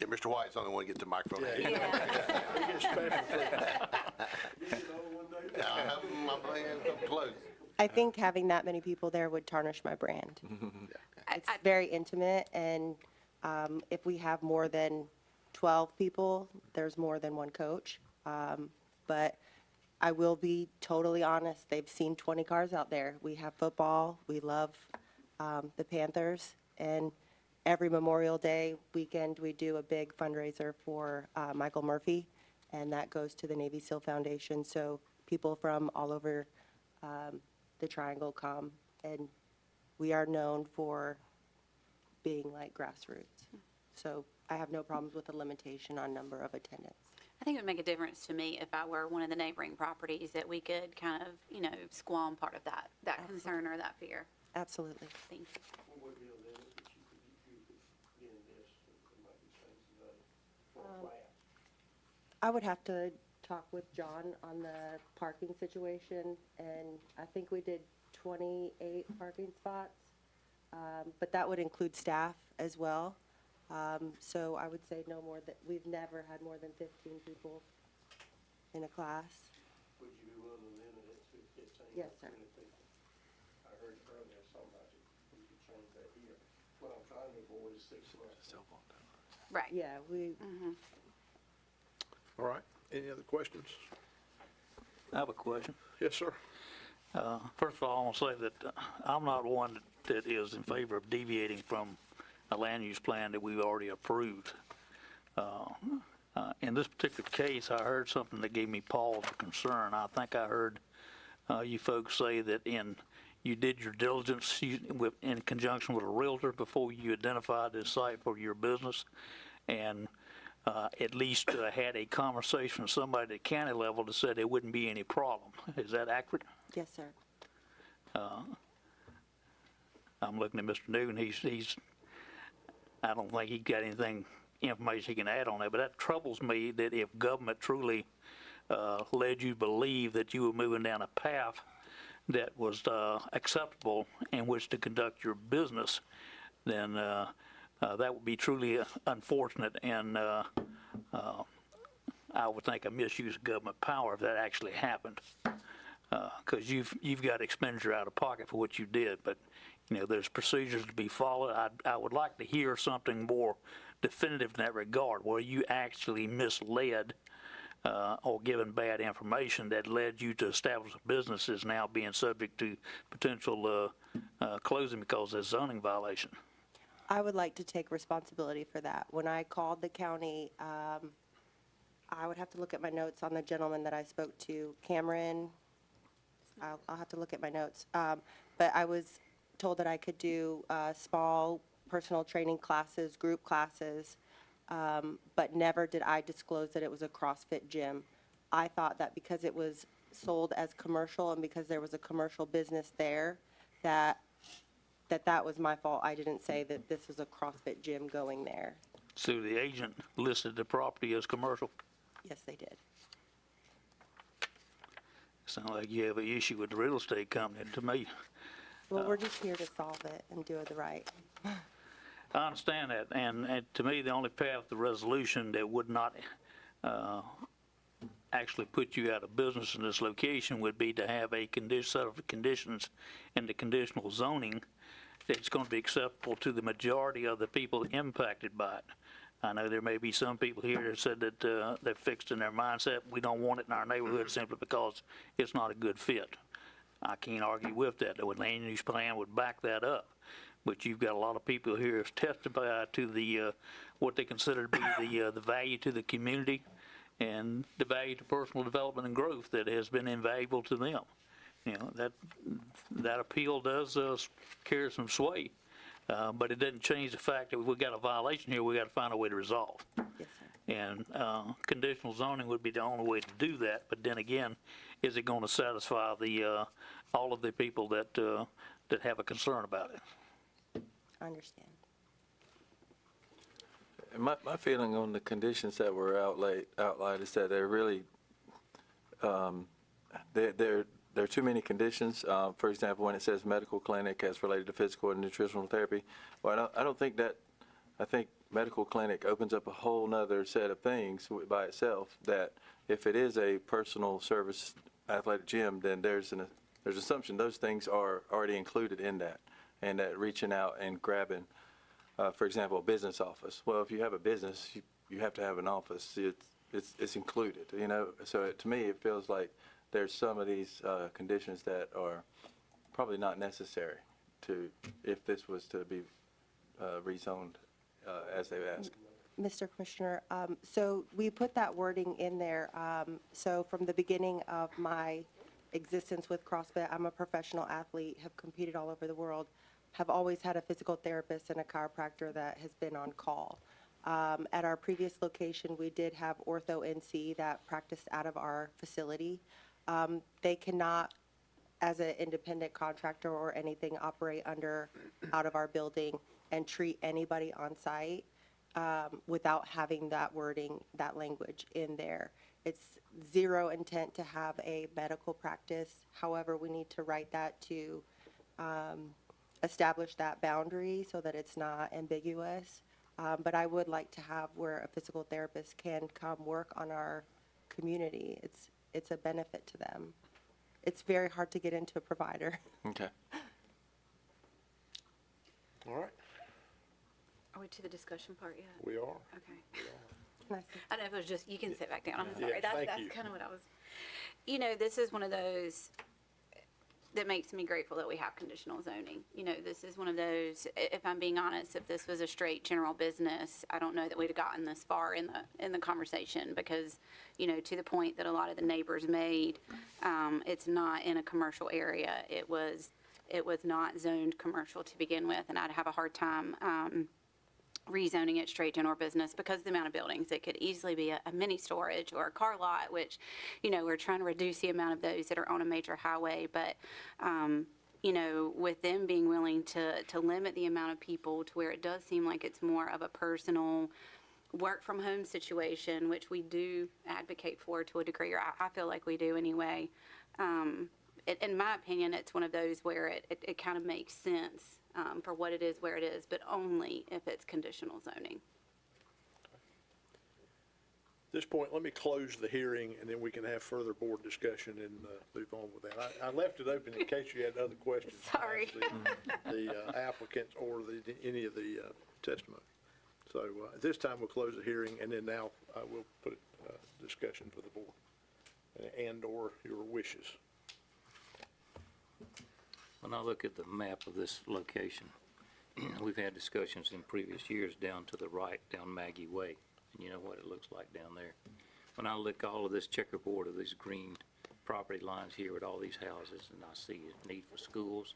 Yeah, Mr. White's the only one to get the microphone. We get special treatment. My hands up close. I think having that many people there would tarnish my brand. It's very intimate, and if we have more than 12 people, there's more than one coach. But I will be totally honest, they've seen 20 cars out there. We have football, we love the Panthers, and every Memorial Day weekend, we do a big fundraiser for Michael Murphy, and that goes to the Navy SEAL Foundation. So people from all over the Triangle come, and we are known for being like grassroots. So I have no problems with the limitation on number of attendants. I think it would make a difference to me if I were one of the neighboring properties that we could kind of, squam part of that concern or that fear. Absolutely. Thank you. What would be a limit that you could be in this, there might be things that, for a class? I would have to talk with John on the parking situation, and I think we did 28 parking spots, but that would include staff as well. So I would say no more than, we've never had more than 15 people in a class. Would you be willing to limit it to 15 Yes, or sir. 20 people? I heard earlier somebody, we could change that here. What I'm trying to avoid is 6 months. Right. Yeah, we, All right, any other questions? I have a question. Yes, sir. First of all, I want to say that I'm not one that is in favor of deviating from a land use plan that we've already approved. In this particular case, I heard something that gave me pause or concern. I think I heard you folks say that in you did your diligence in conjunction with a realtor before you identified this site for your business, and at least had a conversation with somebody at the county level that said there wouldn't be any problem. Is that accurate? Yes, sir. I'm looking at Mr. Newton. He's I don't think he got anything, information he can add on that, but that troubles me that if government truly led you to believe that you were moving down a path that was acceptable in which to conduct your business, then that would be truly unfortunate, and I would think a misuse of government power if that actually happened, because you've got expenditure out of pocket for what you did, but there's procedures to be followed. I would like to hear something more definitive in that regard, where you actually misled or given bad information that led you to establish a business is now being subject to potential closing because of a zoning violation. I would like to take responsibility for that. When I called the county, I would have to look at my notes on the gentleman that I spoke to, Cameron. I'll have to look at my notes. But I was told that I could do small personal training classes, group classes, but never did I disclose that it was a CrossFit gym. I thought that because it was sold as commercial and because there was a commercial business there, that was my fault. I didn't say that this was a CrossFit gym going there. So the agent listed the property as commercial? Yes, they did. Sounds like you have an issue with the real estate company to me. Well, we're just here to solve it and do it right. I understand that, and to me, the only path to resolution that would not actually put you out of business in this location would be to have a set of conditions in the conditional zoning that's going to be acceptable to the majority of the people impacted by it. I know there may be some people here that said that they're fixed in their mindset, we don't want it in our neighborhood simply because it's not a good fit. I can't argue with that. The land use plan would back that up. But you've got a lot of people here who testify to the what they consider to be the value to the community and the value to personal development and growth that has been invaluable to them. That appeal does carry some sway, but it doesn't change the fact that we've got a violation here. We got to find a way to resolve. Yes, sir. And conditional zoning would be the only way to do that. But then again, is it going to satisfy the all of the people that that have a concern about it? I understand. My feeling on the conditions that were outlined is that they're really, there are too many conditions. For example, when it says medical clinic as related to physical and nutritional therapy, well, I don't think that, I think medical clinic opens up a whole nother set of things by itself, that if it is a personal service athletic gym, then there's assumption those things are already included in that. And that reaching out and grabbing, for example, a business office. Well, if you have a business, you have to have an office. It's included, So to me, it feels like there's some of these conditions that are probably not necessary if this was to be rezoned as they've asked. Mr. Commissioner, so we put that wording in there. So from the beginning of my existence with CrossFit, I'm a professional athlete, have competed all over the world, have always had a physical therapist and a chiropractor that has been on call. At our previous location, we did have Ortho NC that practiced out of our facility. They cannot, as an independent contractor or anything, operate out of our building and treat anybody on site without having that wording, that language in there. It's zero intent to have a medical practice. However, we need to write that to establish that boundary so that it's not ambiguous. But I would like to have where a physical therapist can come work on our community. It's a benefit to them. It's very hard to get into a provider. Okay. All right, Are we to the discussion part yet? we are. Okay. Can I say- I don't know if it was just, you can sit back down. I'm Yeah, sorry. thank That's you. kind of what I was, this is one of those that makes me grateful that we have conditional zoning. This is one of those, if I'm being honest, if this was a straight general business, I don't know that we'd have gotten this far in the conversation because, to the point that a lot of the neighbors made, it's not in a commercial area. It was it was not zoned commercial to begin with, and I'd have a hard time rezoning it straight general business because of the amount of buildings. It could easily be a mini storage or a car lot, which, you know, we're trying to reduce the amount of those that are on a major highway. But, you know, with them being willing to limit the amount of people to where it does seem like it's more of a personal work from home situation, which we do advocate for to a degree, or I feel like we do anyway. In my opinion, it's one of those where it kind of makes sense for what it is, where it is, but only if it's conditional zoning. At this point, let me close the hearing, and then we can have further board discussion and move on with that. I left it open in case you had other questions. Sorry. The applicants or any of the testimony. So at this time, we'll close the hearing, and then now we'll put discussion for the board and/or your wishes. When I look at the map of this location, we've had discussions in previous years down to the right, down Maggie Way, and you know what it looks like down there. When I look all of this checkerboard of these green property lines here with all these houses, and I see a need for schools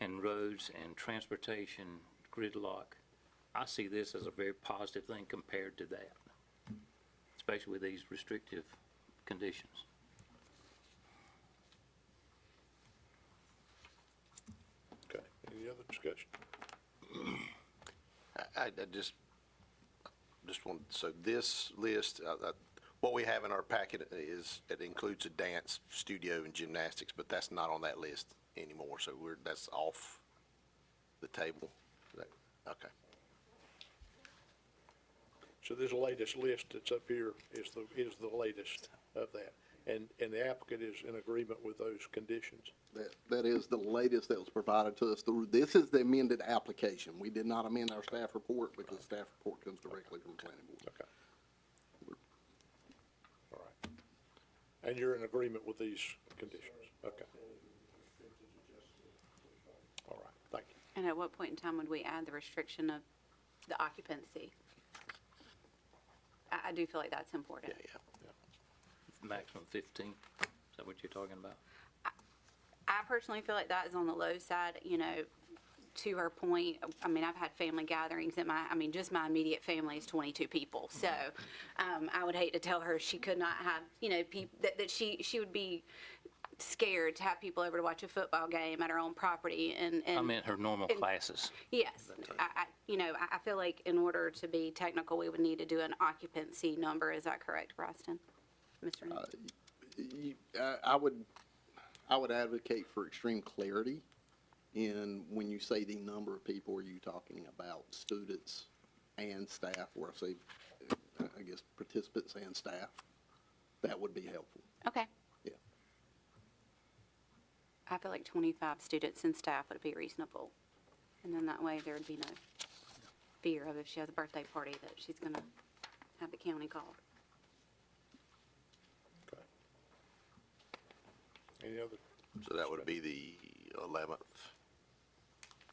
and roads and transportation, gridlock, I see this as a very positive thing compared to that, especially with these restrictive conditions. Okay, any other discussion? I just want, so this list, what we have in our packet is, it includes a dance studio and gymnastics, but that's not on that list anymore, so that's off the table. Okay. So this latest list that's up here is the latest of that, and the applicant is in agreement with those conditions. That is the latest that was provided to us through, this is the amended application. We did not amend our staff report because staff report comes directly from the planning board. Okay. All right. And you're in agreement with these conditions? Okay. All right, thank you. And at what point in time would we add the restriction of the occupancy? I do feel like that's important. Yeah. Maximum 15, is that what you're talking about? I personally feel like that is on the low side, you know, to her point. I mean, I've had family gatherings just my immediate family is 22 people. So I would hate to tell her she could not have, you know, that she would be scared to have people over to watch a football game at her own property. And I meant her normal classes. Yes. I feel like in order to be technical, we would need to do an occupancy number. Is that correct, Broston? Mr. Nick? I would advocate for extreme clarity in when you say the number of people, are you talking about students and staff, or say, I guess, participants and staff? That would be helpful. Okay. Yeah. I feel like 25 students and staff would be reasonable. And then that way there would be no fear of if she has a birthday party that she's going to have the county called. Okay. Any other? So that would be the 11th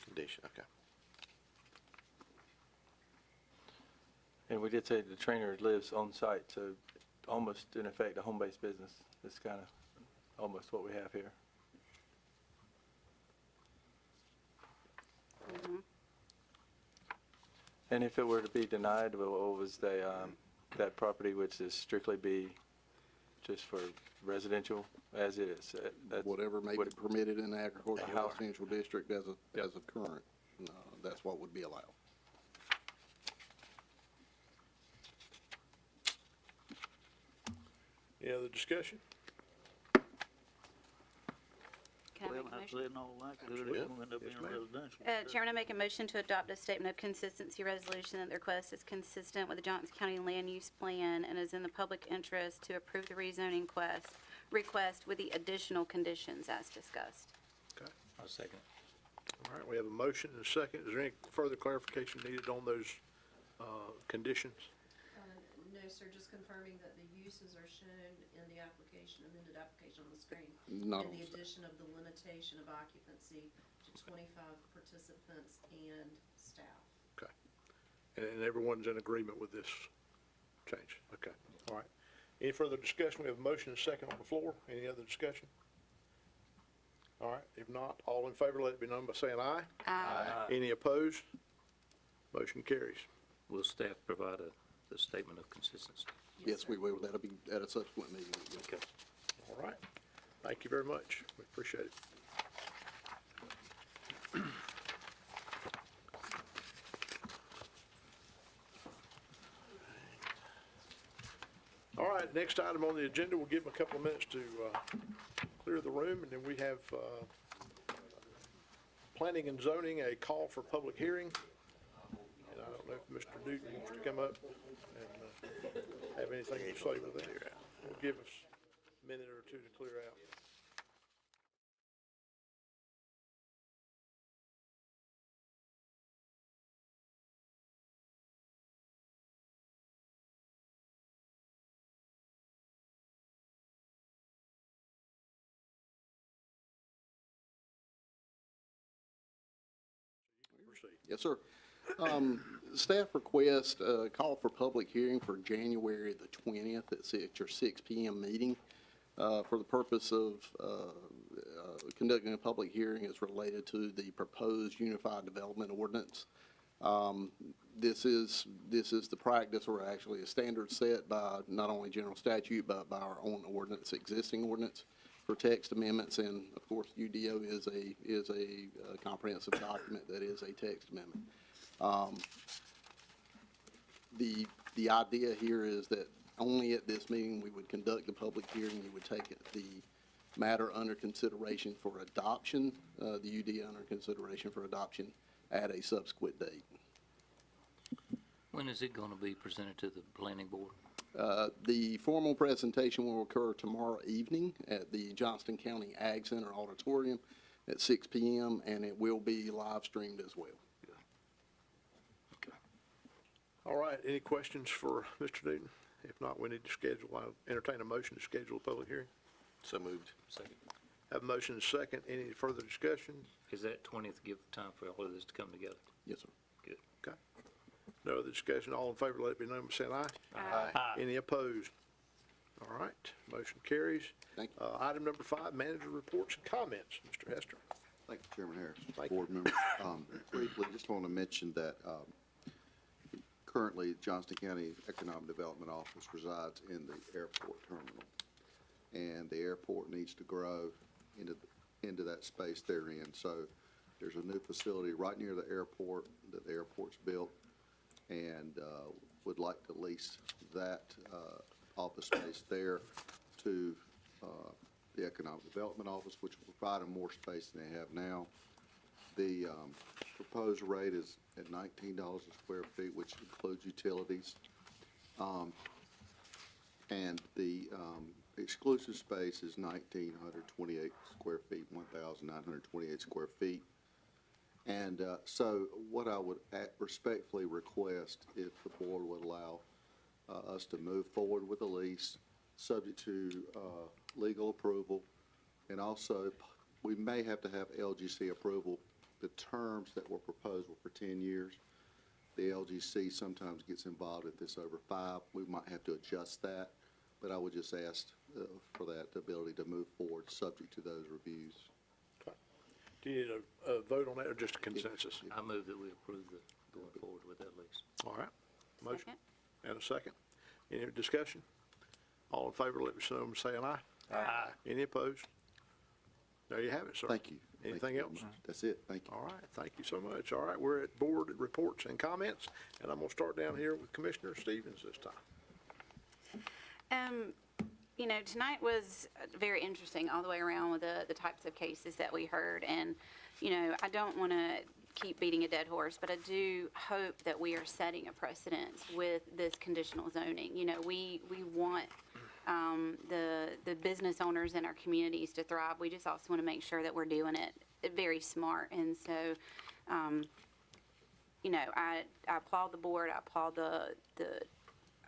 condition, okay. And we did say the trainer lives on site, so almost in effect a home-based business is kind of almost what we have here. Mm-hmm. And if it were to be denied, what was that property which is strictly be just for residential as it is? Whatever may be permitted in the agricultural residential district as of current, that's what would be allowed. Any other discussion? Can I make a motion? In all likelihood, it will end up being residential. Chairman, I make a motion to adopt a statement of consistency resolution that the request is consistent with the Johnston County Land Use Plan and is in the public interest to approve the rezoning request with the additional conditions as discussed. Okay. I'll second. All right, we have a motion and a second. Is there any further clarification needed on those conditions? No, sir, just confirming that the uses are shown in the application, amended application on the screen. Not And on the the addition of the limitation of occupancy to 25 participants and staff. Okay. And everyone's in agreement with this change? Okay, all right. Any further discussion? We have a motion and a second on the floor. Any other discussion? All right, if not, all in favor, let it be known by saying aye. Aye. Any opposed? Motion carries. Will staff provide the statement of consistency? Yes, we will. That'll be at a subsequent meeting. Okay. All right. Thank you very much. We appreciate it. All right, next item on the agenda, we'll give them a couple of minutes to clear the room, and then we have planning and zoning, a call for public hearing. And I don't know if Mr. Newton wants to come up and have anything to say with that. We'll give us a minute or two to clear out. Proceed. Yes, sir. Staff request a call for public hearing for January the 20th at your 6 p.m. meeting for the purpose of conducting a public hearing as related to the proposed Unified Development Ordinance. This is the practice, or actually a standard set by not only general statute, but by our own ordinance, existing ordinance for text amendments. And of course, UDO is a comprehensive document that is a text amendment. The idea here is that only at this meeting we would conduct the public hearing. You would take the matter under consideration for adoption, the UDO under consideration for adoption at a subsequent date. When is it going to be presented to the planning board? The formal presentation will occur tomorrow evening at the Johnston County Ag Center Auditorium at 6 p.m., and it will be live streamed as well. Okay. All right, any questions for Mr. Newton? If not, we need to schedule, I'll entertain a motion to schedule a public hearing. So moved. Second. Have a motion and a second. Any further discussion? Is that 20th give time for all of this to come together? Yes, sir. Good. Okay. No other discussion. All in favor, let it be known by saying aye. Aye. Any opposed? All right, motion carries. Thank you. Item number 5, manager reports and comments. Mr. Hester. Thank you, Chairman Harris. Thank you. Board members. Briefly, just want to mention that currently Johnston County Economic Development Office resides in the airport terminal. And the airport needs to grow into that space they're in. So there's a new facility right near the airport that the airport's built, and would like to lease that office space there to the Economic Development Office, which will provide them more space than they have now. The proposed rate is at $19 a square feet, which includes utilities. And the exclusive space is 1,928 square feet, 1,928 square feet. And so what I would respectfully request, if the board would allow us to move forward with the lease, subject to legal approval, and also we may have to have LGC approval. The terms that were proposed were for 10 years. The LGC sometimes gets involved if it's over 5. We might have to adjust that, but I would just ask for that ability to move forward, subject to those reviews. Okay. Do you need a vote on that, or just a consensus? I move that we approve going forward with that lease. All right. Motion Second. and a second. Any discussion? All in favor, let me know by saying aye. Aye. Any opposed? There you have it, sir. Thank you. Anything else? That's it. Thank you. All right, thank you so much. All right, we're at board reports and comments, and I'm gonna start down here with Commissioner Stevens this time. You know, tonight was very interesting all the way around with the types of cases that we heard. And, you know, I don't want to keep beating a dead horse, but I do hope that we are setting a precedent with this conditional zoning. You know, we want the business owners in our communities to thrive. We just also want to make sure that we're doing it very smart. And so, you know, I applaud the board. I applaud the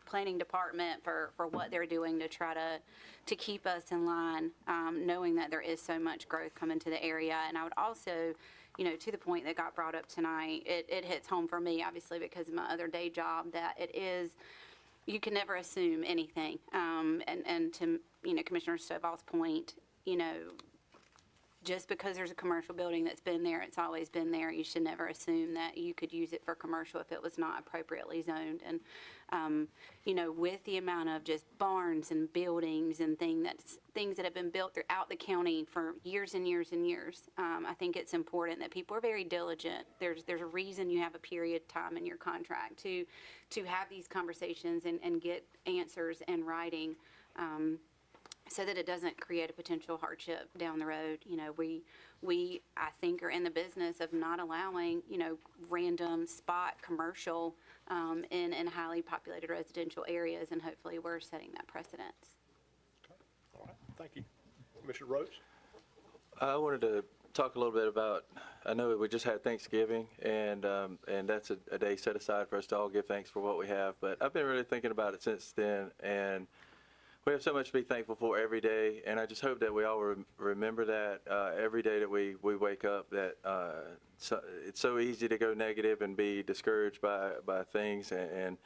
planning department for what they're doing to try to keep us in line, knowing that there is so much growth coming to the area. And I would also, you know, to the point that got brought up tonight, it hits home for me, obviously, because of my other day job, that it is, you can never assume anything. And to, you know, Commissioner Stovall's point, you know, just because there's a commercial building that's been there, it's always been there. You should never assume that you could use it for commercial if it was not appropriately zoned. And, with the amount of just barns and buildings and things that have been built throughout the county for years and years and years, I think it's important that people are very diligent. There's a reason you have a period of time in your contract to have these conversations and get answers in writing, so that it doesn't create a potential hardship down the road. We I think are in the business of not allowing, random spot commercial in highly populated residential areas, and hopefully we're setting that precedence. All right, thank you. Commissioner Rhodes? I wanted to talk a little bit about, I know we just had Thanksgiving, and that's a day set aside for us to all give thanks for what we have, but I've been really thinking about it since then, and we have so much to be thankful for every day, and I just hope that we all remember that every day that we wake up, that it's so easy to go negative and be discouraged by things, and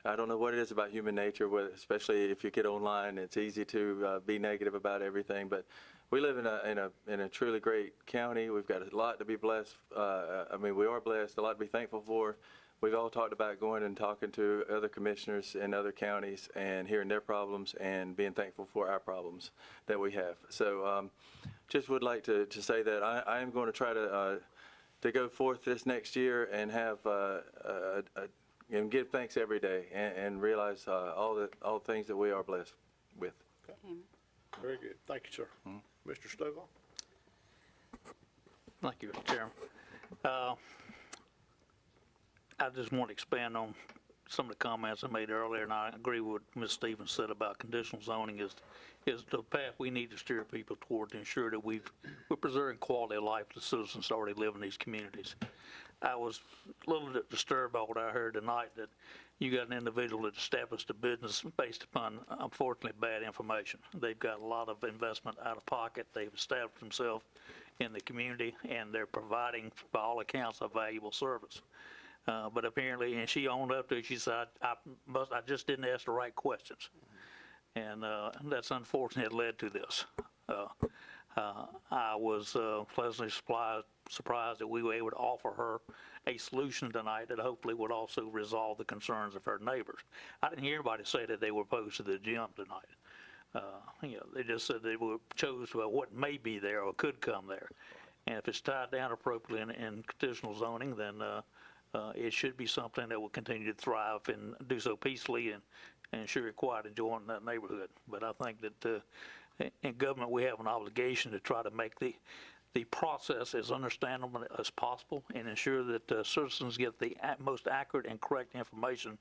I don't know what it is about human nature, especially if you get online, it's easy to be negative about everything, but we live in a truly great county. We've got a lot to be blessed. We are blessed, a lot to be thankful for. We've all talked about going and talking to other commissioners in other counties and hearing their problems and being thankful for our problems that we have. So just would like to say that I am going to try to go forth this next year and have and give thanks every day and realize all the things that we are blessed with. Okay. Very good. Thank you, sir. Mr. Stovall? Thank you, Mr. Chairman. I just want to expand on some of the comments I made earlier, and I agree with what Ms. Stevens said about conditional zoning is the path we need to steer people toward to ensure that we're preserving quality of life for the citizens that already live in these communities. I was a little bit disturbed by what I heard tonight, that you got an individual that established a business based upon, unfortunately, bad information. They've got a lot of investment out of pocket. They've established themselves in the community, and they're providing, by all accounts, a valuable service. But apparently, and she owned up to it, she said, I just didn't ask the right questions. And that's unfortunate, it led to this. I was pleasantly surprised that we were able to offer her a solution tonight that hopefully would also resolve the concerns of her neighbors. I didn't hear anybody say that they were opposed to the gym tonight. They just said they chose what may be there or could come there. And if it's tied down appropriately in conditional zoning, then it should be something that will continue to thrive and do so peacefully and ensure quiet enjoyment in that neighborhood. But I think that in government we have an obligation to try to make the process as understandable as possible and ensure that citizens get the most accurate and correct information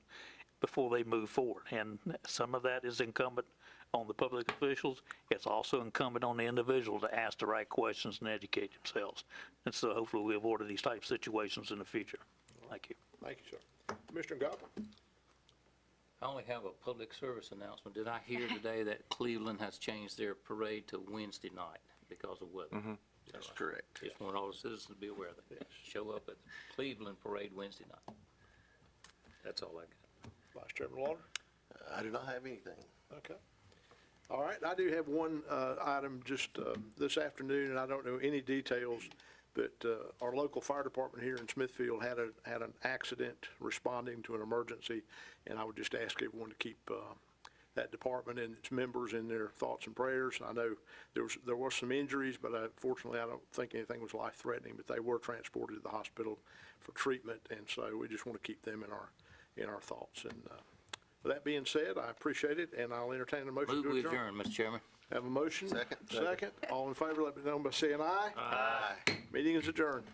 before they move forward. And some of that is incumbent on the public officials. It's also incumbent on the individual to ask the right questions and educate themselves. And so hopefully we avoid these type of situations in the future. Thank you. Thank you, sir. Commissioner Godwin? I only have a public service announcement. Did I hear today that Cleveland has changed their parade to Wednesday night because of weather? Mm-hmm. That's correct. Just want all the citizens to be aware of that. Show up at Cleveland Parade Wednesday night. That's all I got. Vice Chairman Walter? I do not have anything. Okay. All right, I do have one item just this afternoon, and I don't know any details, but our local fire department here in Smithfield had an accident responding to an emergency, and I would just ask everyone to keep that department and its members in their thoughts and prayers. I know there was some injuries, but fortunately I don't think anything was life-threatening, but they were transported to the hospital for treatment, and so we just want to keep them in our thoughts. And with that being said, I appreciate it, and I'll entertain a motion to adjourn. Move adjourn, Mr. Chairman. Have a motion? Second. Second. All in favor, let me know by saying aye. Aye. Meeting is adjourned.